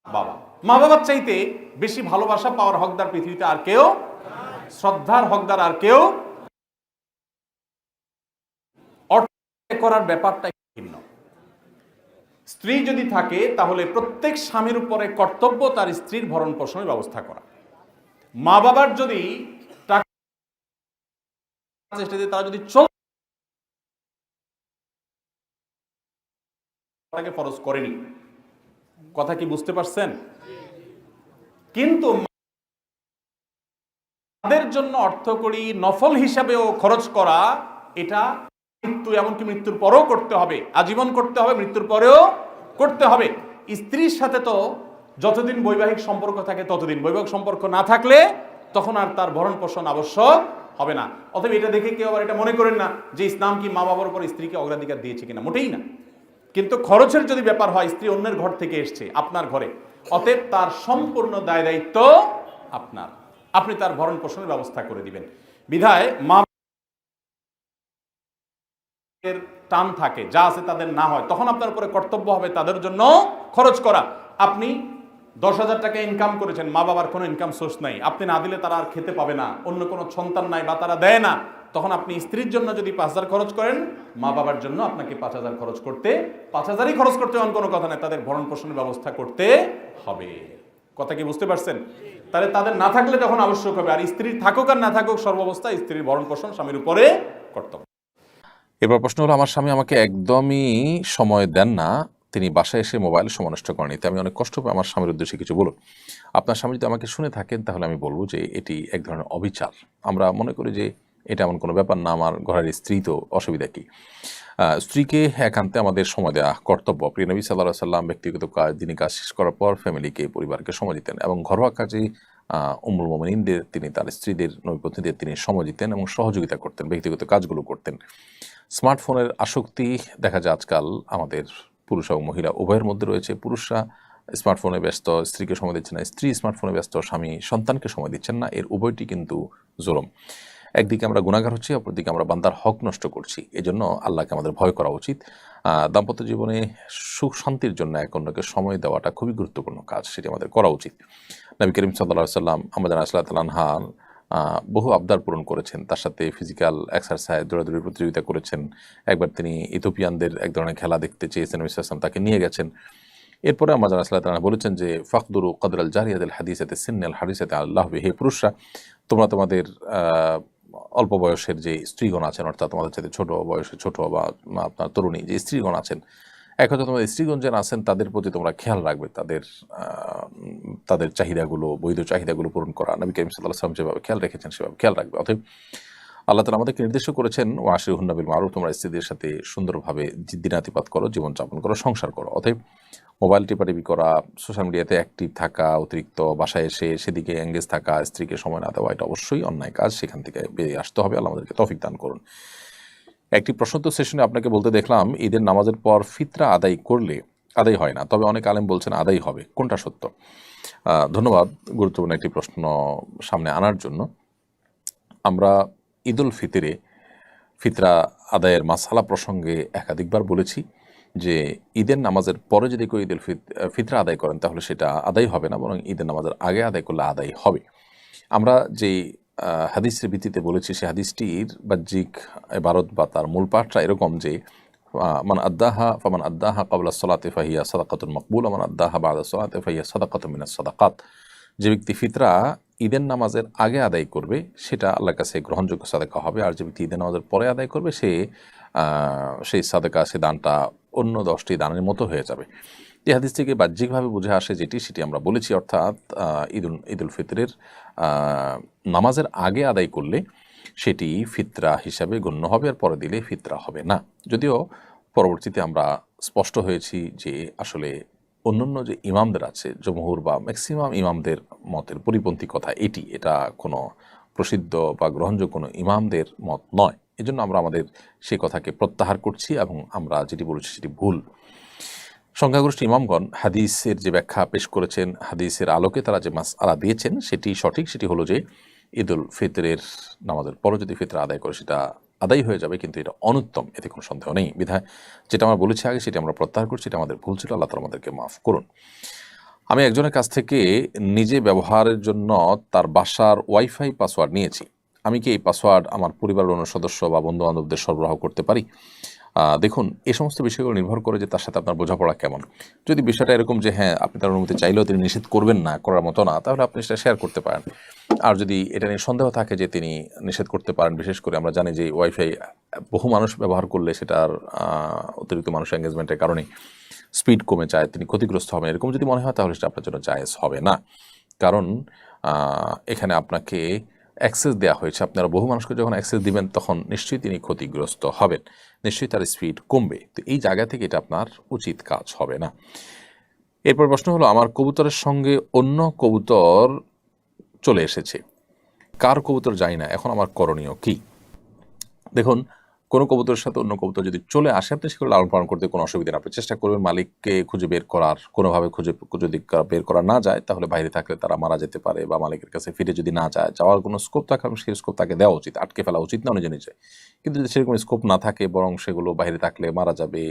বাবা। মা বাবার চাইতে বেশি ভালোবাসা পাওয়ার হকদার পৃথিবীতে আর কেউ, শ্রদ্ধার হকদার আর কেউ। অর্থ করার ব্যাপারটা ভিন্ন। স্ত্রী যদি থাকে তাহলে প্রত্যেক স্বামীর উপরে কর্তব্য তার স্ত্রীর ভরণ পোষণের ব্যবস্থা করা। মা বাবার যদি টাকা তারা যদি তাকে ফরজ করেনি, কথা কি বুঝতে পারছেন? কিন্তু তাদের জন্য অর্থকড়ি নফল হিসাবেও খরচ করা, এটা মৃত্যু, এমনকি মৃত্যুর পরেও করতে হবে, আজীবন করতে হবে, মৃত্যুর পরেও করতে হবে। স্ত্রীর সাথে তো যতদিন বৈবাহিক সম্পর্ক থাকে ততদিন, বৈবাহিক সম্পর্ক না থাকলে তখন আর তার ভরণ পোষণ আবশ্যক হবে না। অতএব এটা দেখে কেউ আবার এটা মনে করেন না যে ইসলাম কি মা বাবার উপর স্ত্রীকে অগ্রাধিকার দিয়েছে কিনা, মোটেই না। কিন্তু খরচের যদি ব্যাপার হয়, স্ত্রী অন্যের ঘর থেকে এসছে আপনার ঘরে, অতএব তার সম্পূর্ণ দায় দায়িত্ব আপনার, আপনি তার ভরণ পোষণের ব্যবস্থা করে দিবেন। বিধায় মা টান থাকে, যা আছে তাদের না হয়, তখন আপনার উপরে কর্তব্য হবে তাদের জন্য খরচ করা। আপনি 10,000 টাকা ইনকাম করেছেন, মা বাবার কোনো ইনকাম সোর্স নাই, আপনি না দিলে তারা আর খেতে পাবে না, অন্য কোনো সন্তান নাই বা তারা দেয় না, তখন আপনি স্ত্রীর জন্য যদি 5,000 খরচ করেন, মা বাবার জন্য আপনাকে 5,000 খরচ করতে, 5,000ই খরচ করতে এমন কোনো কথা নেই, তাদের ভরণ পোষণের ব্যবস্থা করতে হবে। কথা কি বুঝতে পারছেন? তাহলে তাদের না থাকলে তখন আবশ্যক হবে, আর স্ত্রীর থাকুক আর না থাকুক, সর্বাবস্থায় স্ত্রীর ভরণ পোষণ স্বামীর উপরে কর্তব্য। এবার প্রশ্ন হলো, আমার স্বামী আমাকে একদমই সময় দেন না, তিনি বাসায় এসে মোবাইল সময় নষ্ট করেন, এতে আমি অনেক কষ্ট পাই, আমার স্বামীর উদ্দেশ্যে কিছু বলুন। আপনার স্বামী যদি আমাকে শুনে থাকেন তাহলে আমি বলবো যে এটি এক ধরনের অবিচার। আমরা মনে করি যে এটা এমন কোনো ব্যাপার না, আমার ঘরের স্ত্রী তো, অসুবিধা কি? স্ত্রীকে একান্তে আমাদের সময় দেওয়া কর্তব্য। প্রিয় নবী সাল্লাল্লাহু আলাইহি সাল্লাম ব্যক্তিগত কাজ, দিনী কাজ শেষ করার পর ফ্যামিলিকে, পরিবারকে সময় দিতেন, এবং ঘরোয়া কাজে উম্মুল মুমিনিনদের, তিনি তার স্ত্রীদের, নবীপত্নীদের তিনি সময় দিতেন এবং সহযোগিতা করতেন, ব্যক্তিগত কাজগুলো করতেন। স্মার্টফোনের আসক্তি দেখা যায় আজকাল আমাদের পুরুষ এবং মহিলা উভয়ের মধ্যে রয়েছে। পুরুষরা স্মার্টফোনে ব্যস্ত, স্ত্রীকে সময় দিচ্ছে না, স্ত্রী স্মার্টফোনে ব্যস্ত, স্বামী সন্তানকে সময় দিচ্ছেন না। এর উভয়টি কিন্তু জুলুম। একদিকে আমরা গুনাহগার হচ্ছি, অপরদিকে আমরা বান্দার হক নষ্ট করছি। এজন্য আল্লাহকে আমাদের ভয় করা উচিত। দাম্পত্য জীবনে সুখ শান্তির জন্য এক অন্যকে সময় দেওয়াটা খুবই গুরুত্বপূর্ণ কাজ, সেটি আমাদের করা উচিত। নবী করিম সাল্লাল্লাহু আলাইহি সাল্লাম আমাদের রাসূলুল্লাহ তাআলা আনহা বহু আবদার পূরণ করেছেন, তার সাথে ফিজিক্যাল এক্সারসাইজ, দৌড়াদৌড়ির প্রতিযোগিতা করেছেন। একবার তিনি ইথিওপিয়ানদের এক ধরনের খেলা দেখতে চেয়েছেন, নবী সাল্লাল্লাহু আলাইহি ওয়াসাল্লাম তাকে নিয়ে গেছেন। এরপরে আমাদের রাসূলুল্লাহ তাআলা বলেছেন যে ফাকদুরু কদরাল জারিয়াতিল হাদিসাতি সিন্নাল হাদিসাতি আল্লাহ হে পুরুষরা, তোমরা তোমাদের অল্প বয়সের যে স্ত্রীগণ আছেন, অর্থাৎ তোমাদের সাথে ছোট বয়সে ছোট বা আপনার তরুণী যে স্ত্রীগণ আছেন, এক কথা তোমাদের স্ত্রীগণ যারা আছেন তাদের প্রতি তোমরা খেয়াল রাখবে, তাদের চাহিদাগুলো, বৈধ চাহিদাগুলো পূরণ করা। নবী করিম সাল্লাল্লাহু আলাইহি ওয়াসাল্লাম যেভাবে খেয়াল রেখেছেন সেভাবে খেয়াল রাখবে। অতএব আল্লাহ তাআলা আমাদেরকে নির্দেশ করেছেন, ওয়াশিরুহুন্না বিল মারুফ, তোমরা স্ত্রীদের সাথে সুন্দরভাবে দিনাতিপাত করো, জীবনযাপন করো, সংসার করো। অতএব মোবাইল টিপাটিপি করা, সোশ্যাল মিডিয়াতে অ্যাক্টিভ থাকা, অতিরিক্ত বাসায় এসে সেদিকে এঙ্গেজ থাকা, স্ত্রীকে সময় না দেওয়া, এটা অবশ্যই অন্যায় কাজ, সেখান থেকে বেরিয়ে আসতে হবে। আল্লাহ আমাদেরকে তৌফিক দান করুন। একটি প্রশ্নোত্তর সেশনে আপনাকে বলতে দেখলাম, ঈদের নামাজের পর ফিতরা আদায় করলে আদায় হয় না, তবে অনেক আলেম বলছেন আদায় হবে, কোনটা সত্য? ধন্যবাদ গুরুত্বপূর্ণ একটি প্রশ্ন সামনে আনার জন্য। আমরা ঈদুল ফিতরে ফিতরা আদায়ের মাসালা প্রসঙ্গে একাধিকবার বলেছি যে ঈদের নামাজের পরে যদি কেউ ঈদুল ফিতরা আদায় করেন তাহলে সেটা আদায় হবে না, বরং ঈদের নামাজের আগে আদায় করলে আদায় হবে। আমরা যেই হাদিসের ভিত্তিতে বলেছি সে হাদিসটির বাহ্যিক ইবারত বা তার মূল পাঠটা এরকম যে মান আদ্দাহা ক্বাবলা সলাতি ফাহিয়া সাদাকাতুন মাকবুলা, মান আদ্দাহা বা'দা সলাতি ফাহিয়া সাদাকাতুম মিনাস সাদাকাত। যে ব্যক্তি ফিতরা ঈদের নামাজের আগে আদায় করবে সেটা আল্লাহর কাছে গ্রহণযোগ্য সাদাকা হবে, আর যে ব্যক্তি ঈদের নামাজের পরে আদায় করবে সেই সাদাকা, সে দানটা অন্য 10টি দানের মতো হয়ে যাবে। এই হাদিস থেকে বাহ্যিকভাবে বুঝে আসে সেটি আমরা বলেছি, অর্থাৎ ঈদুল ফিতরের নামাজের আগে আদায় করলে সেটি ফিতরা হিসাবে গণ্য হবে, আর পরে দিলে ফিতরা হবে না। যদিও পরবর্তীতে আমরা স্পষ্ট হয়েছি যে আসলে অন্যান্য যে ইমামদের আছে, জমহুর বা ম্যাক্সিমাম ইমামদের মতের পরিপন্থী কথা এটা কোনো প্রসিদ্ধ বা গ্রহণযোগ্য কোনো ইমামদের মত নয়। এজন্য আমরা আমাদের সেই কথাকে প্রত্যাহার করছি এবং আমরা যেটি বলেছি সেটি ভুল। সংখ্যাগরিষ্ঠ ইমামগণ হাদিসের যে ব্যাখ্যা পেশ করেছেন, হাদিসের আলোকে তারা যে মাসআলা দিয়েছেন সেটি সঠিক। সেটি হলো যে ঈদুল ফিতরের নামাজের পরও যদি ফিতর আদায় করে সেটা আদায় হয়ে যাবে, কিন্তু এটা অনুত্তম, এতে কোনো সন্দেহ নেই। বিধায় যেটা আমরা বলেছি আগে সেটি আমরা প্রত্যাহার করছি, এটা আমাদের ভুল ছিল, আল্লাহ তাআলা আমাদেরকে মাফ করুন। আমি একজনের কাছ থেকে নিজে ব্যবহারের জন্য তার বাসার ওয়াইফাই পাসওয়ার্ড নিয়েছি। আমি কি এই পাসওয়ার্ড আমার পরিবারের অন্য সদস্য বা বন্ধু বান্ধবদের সরবরাহ করতে পারি? দেখুন, এই সমস্ত বিষয়গুলো নির্ভর করে যে তার সাথে আপনার বোঝাপড়া কেমন। যদি বিষয়টা এরকম যে হ্যাঁ, আপনি তার অনুমতি চাইলেও তিনি নিষেধ করবেন না, করার মতো না, তাহলে আপনি সেটা শেয়ার করতে পারেন। আর যদি এটা নিয়ে সন্দেহ থাকে যে তিনি নিষেধ করতে পারেন, বিশেষ করে আমরা জানি যে ওয়াইফাই বহু মানুষ ব্যবহার করলে সেটার অতিরিক্ত মানুষ এঙ্গেজমেন্টের কারণে স্পিড কমে যায়, তিনি ক্ষতিগ্রস্ত হবেন, এরকম যদি মনে হয় তাহলে সেটা আপনার জন্য জায়েজ হবে না। কারণ এখানে আপনাকে অ্যাক্সেস দেওয়া হয়েছে, আপনারা বহু মানুষকে যখন অ্যাক্সেস দিবেন তখন নিশ্চয়ই তিনি ক্ষতিগ্রস্ত হবেন, নিশ্চয়ই তার স্পিড কমবে। তো এই জায়গা থেকে এটা আপনার উচিত কাজ হবে না। এরপর প্রশ্ন হলো, আমার কবুতরের সঙ্গে অন্য কবুতর চলে এসেছে, কার কবুতর জানি না, এখন আমার করণীয় কি? দেখুন, কোনো কবুতরের সাথে অন্য কবুতর যদি চলে আসে, আপনি সেগুলো লালন পালন করতে কোনো অসুবিধা না। আপনি চেষ্টা করবেন মালিককে খুঁজে বের করার, কোনোভাবে যদি বের করা না যায় তাহলে বাইরে থাকলে তারা মারা যেতে পারে, বা মালিকের কাছে ফিরে যদি না যায়, যাওয়ার কোনো স্কোপ থাকে সেই স্কোপ তাকে দেওয়া উচিত, আটকে ফেলা উচিত না নিজে নিজে। কিন্তু যদি সেরকম স্কোপ না থাকে, বরং সেগুলো বাইরে থাকলে মারা যাবে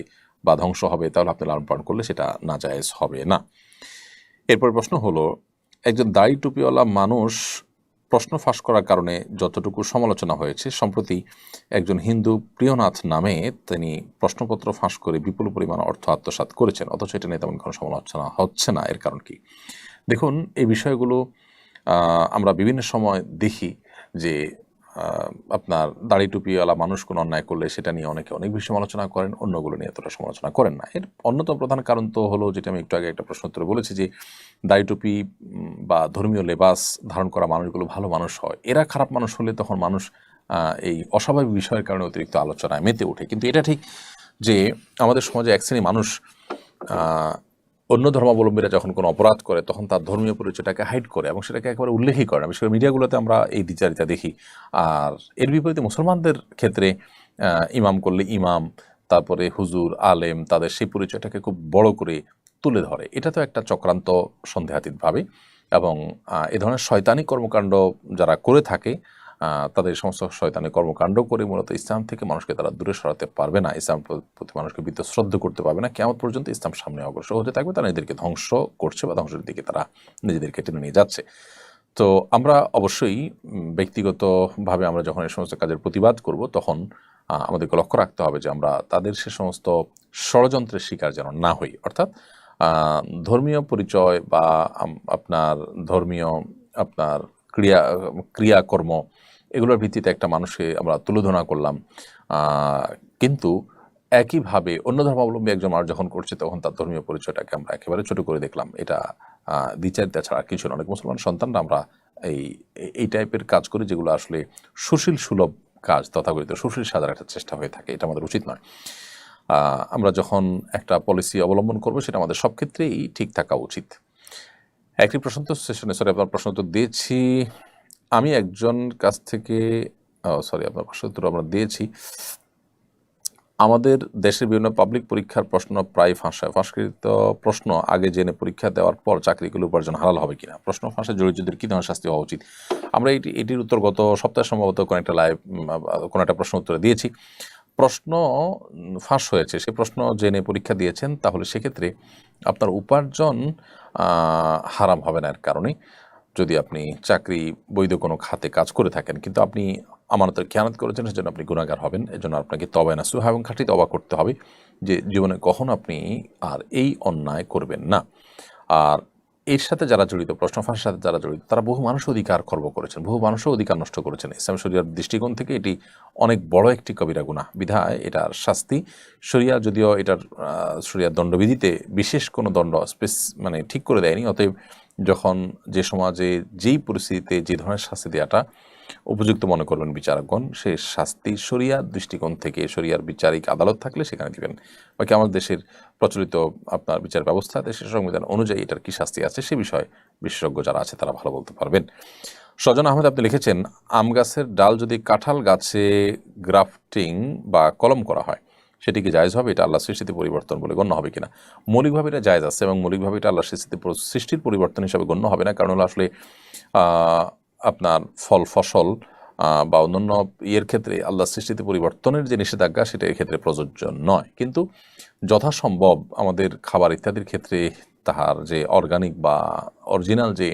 বা ধ্বংস হবে, তাহলে আপনি লালন পালন করলে সেটা নাজায়েজ হবে না। এরপর প্রশ্ন হলো, একজন দাড়ি টুপিওয়ালা মানুষ প্রশ্ন ফাঁস করার কারণে যতটুকু সমালোচনা হয়েছে, সম্প্রতি একজন হিন্দু প্রিয়নাথ নামে তিনি প্রশ্নপত্র ফাঁস করে বিপুল পরিমাণ অর্থ আত্মসাৎ করেছেন, অথচ এটা নিয়ে তেমন কোনো সমালোচনা হচ্ছে না। এর কারণ কি? দেখুন, এই বিষয়গুলো আমরা বিভিন্ন সময় দেখি যে আপনার দাড়ি টুপিওয়ালা মানুষ কোনো অন্যায় করলে সেটা নিয়ে অনেকে অনেক বেশি সমালোচনা করেন, অন্যগুলো নিয়ে এতটা সমালোচনা করেন না। এর অন্যতম প্রধান কারণ তো হলো, যেটা আমি একটু আগে একটা প্রশ্ন উত্তরে বলেছি, যে দাড়ি টুপি বা ধর্মীয় লেবাস ধারণ করা মানুষগুলো ভালো মানুষ হয়, এরা খারাপ মানুষ হলে তখন মানুষ এই অস্বাভাবিক বিষয়ের কারণে অতিরিক্ত আলোচনায় মেতে ওঠে। কিন্তু এটা ঠিক যে আমাদের সমাজে এক শ্রেণী মানুষ অন্য ধর্মাবলম্বীরা যখন কোনো অপরাধ করে তখন তার ধর্মীয় পরিচয়টাকে হাইড করে এবং সেটাকে একেবারে উল্লেখই করে না। বিশেষ করে মিডিয়াগুলোতে আমরা এই দ্বিচারিতা দেখি। আর এর বিপরীতে মুসলমানদের ক্ষেত্রে ইমাম করলে ইমাম, তারপরে হুজুর, আলেম, তাদের সেই পরিচয়টাকে খুব বড় করে তুলে ধরে। এটা তো একটা চক্রান্ত সন্দেহাতীতভাবে। এবং এ ধরনের শয়তানি কর্মকাণ্ড যারা করে থাকে, তাদের সমস্ত শয়তানি কর্মকাণ্ড করে মূলত ইসলাম থেকে মানুষকে তারা দূরে সরাতে পারবে না, ইসলাম প্রতি মানুষকে বিদ্যশ্রদ্ধ করতে পারবে না। কিয়ামত পর্যন্ত ইসলাম সামনে অগ্রসর হতে থাকবে, তারা নিজেদেরকে ধ্বংস করছে বা ধ্বংসের দিকে তারা নিজেদেরকে টেনে নিয়ে যাচ্ছে। তো আমরা অবশ্যই ব্যক্তিগতভাবে আমরা যখন এই সমস্ত কাজের প্রতিবাদ করব, তখন আমাদেরকে লক্ষ্য রাখতে হবে যে আমরা তাদের সে সমস্ত ষড়যন্ত্রের শিকার যেন না হই। অর্থাৎ ধর্মীয় পরিচয় বা আপনার ধর্মীয় আপনার ক্রিয়াকর্ম, এগুলোর ভিত্তিতে একটা মানুষকে আমরা তুলোধনা করলাম, কিন্তু একইভাবে অন্য ধর্মাবলম্বী একজন মানুষ যখন করছে তখন তার ধর্মীয় পরিচয়টাকে আমরা একেবারে ছোট করে দেখলাম। এটা দ্বিচারিতা ছাড়া আর কিছু না। অনেক মুসলমান সন্তানরা আমরা এই টাইপের কাজ করি, যেগুলো আসলে সুশীল সুলভ কাজ, তথাকথিত সুশীল সাজার একটা চেষ্টা হয়ে থাকে। এটা আমাদের উচিত নয়। আমরা যখন একটা পলিসি অবলম্বন করবো, সেটা আমাদের সব ক্ষেত্রেই ঠিক থাকা উচিত। একটি প্রশ্ন তো সেশনে আপনার প্রশ্ন তো দিয়েছি আমি একজন কাছ থেকে, আপনার প্রশ্ন উত্তর আমরা দিয়েছি। আমাদের দেশের বিভিন্ন পাবলিক পরীক্ষার প্রশ্ন প্রায় ফাঁসকৃত প্রশ্ন আগে জেনে পরীক্ষা দেওয়ার পর চাকরিগুলো উপার্জন হালাল হবে কিনা, প্রশ্ন ফাঁসে জড়িতদের কী ধরনের শাস্তি হওয়া উচিত? আমরা এটির উত্তর গত সপ্তাহে সম্ভবত কোনো একটা প্রশ্ন উত্তরে দিয়েছি। প্রশ্ন ফাঁস হয়েছে, সে প্রশ্ন জেনে পরীক্ষা দিয়েছেন, তাহলে সেক্ষেত্রে আপনার উপার্জন হারাম হবে না এর কারণে, যদি আপনি চাকরি বৈধ কোনো খাতে কাজ করে থাকেন। কিন্তু আপনি আমানতের খেয়ানত করেছেন, সেজন্য আপনি গুনাহগার হবেন। এজন্য আপনাকে তওবা নাসুহা এবং খাঁটি তওবা করতে হবে যে জীবনে কখনো আপনি আর এই অন্যায় করবেন না। আর এর সাথে যারা জড়িত, প্রশ্ন ফাঁসের সাথে যারা জড়িত, তারা বহু মানুষ অধিকার খর্ব করেছেন, বহু মানুষও অধিকার নষ্ট করেছেন। ইসলাম শরিয়ার দৃষ্টিকোণ থেকে এটি অনেক বড় একটি কবিরা গুনাহ, বিধায় এটার শাস্তি শরিয়া, যদিও এটার শরিয়ার দণ্ডবিধিতে বিশেষ কোনো দণ্ড ঠিক করে দেয়নি। অতএব যখন যে সমাজে যেই পরিস্থিতিতে যে ধরনের শাস্তি দেওয়াটা উপযুক্ত মনে করবেন বিচারকগণ, সেই শাস্তি শরিয়ার দৃষ্টিকোণ থেকে, শরিয়ার বিচারিক আদালত থাকলে সেখানে দিবেন। বাকি আমাদের দেশের প্রচলিত আপনার বিচার ব্যবস্থা, দেশের সংবিধান অনুযায়ী এটার কী শাস্তি আছে সে বিষয়ে বিশেষজ্ঞ যারা আছে তারা ভালো বলতে পারবেন। সজন আহমেদ আপনি লিখেছেন, আম গাছের ডাল যদি কাঁঠাল গাছে গ্রাফটিং বা কলম করা হয়, সেটি কি জায়েজ হবে, এটা আল্লাহ সৃষ্টিতে পরিবর্তন বলে গণ্য হবে কিনা? মৌলিকভাবে এটা জায়েজ আছে এবং মৌলিকভাবে এটা আল্লাহ সৃষ্টির পরিবর্তন হিসাবে গণ্য হবে না, কারণ হলো আসলে আপনার ফল ফসল বা অন্যান্য ইয়ের ক্ষেত্রে আল্লাহ সৃষ্টিতে পরিবর্তনের যে নিষেধাজ্ঞা সেটা এর ক্ষেত্রে প্রযোজ্য নয়। কিন্তু যথাসম্ভব আমাদের খাবার ইত্যাদির ক্ষেত্রে তাহার যে অর্গানিক বা অরিজিনাল যে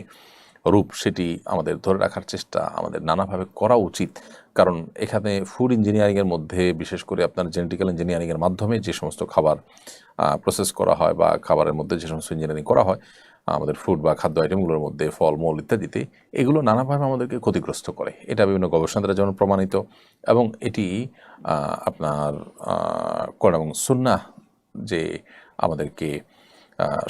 রূপ সেটি আমাদের ধরে রাখার চেষ্টা আমাদের নানাভাবে করা উচিত। কারণ এখানে ফুড ইঞ্জিনিয়ারিংয়ের মধ্যে বিশেষ করে আপনার জেনেটিক্যাল ইঞ্জিনিয়ারিংয়ের মাধ্যমে যে সমস্ত খাবার প্রসেস করা হয় বা খাবারের মধ্যে যে সমস্ত ইঞ্জিনিয়ারিং করা হয় আমাদের ফুড বা খাদ্য আইটেমগুলোর মধ্যে ফলমূল ইত্যাদিতে, এগুলো নানাভাবে আমাদেরকে ক্ষতিগ্রস্ত করে। এটা বিভিন্ন গবেষণা দ্বারা যেমন প্রমাণিত এবং এটি আপনার কোরআন এবং সুন্নাহ যে আমাদেরকে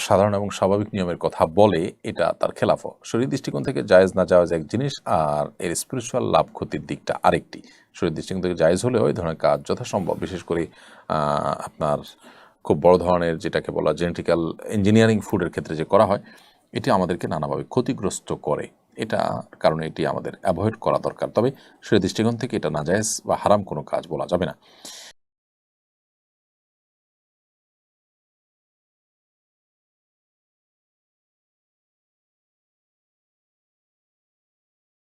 সাধারণ এবং স্বাভাবিক নিয়মের কথা বলে এটা তার খেলাফও। শরীর দৃষ্টিকোণ থেকে জায়েজ না জায়েজ এক জিনিস, আর এর স্পিরিচুয়াল লাভ ক্ষতির দিকটা আরেকটি। শরীর দৃষ্টিকোণ থেকে জায়েজ হলেও এই ধরনের কাজ যথাসম্ভব, বিশেষ করে আপনার খুব বড় ধরনের যেটাকে বলা জেনেটিক্যাল ইঞ্জিনিয়ারিং ফুডের ক্ষেত্রে যে করা হয়, এটি আমাদেরকে নানাভাবে ক্ষতিগ্রস্ত করে। এটা কারণে এটি আমাদের অ্যাভয়েড করা দরকার। তবে শরীর দৃষ্টিকোণ থেকে এটা নাজায়েজ বা হারাম কোনো কাজ বলা যাবে না।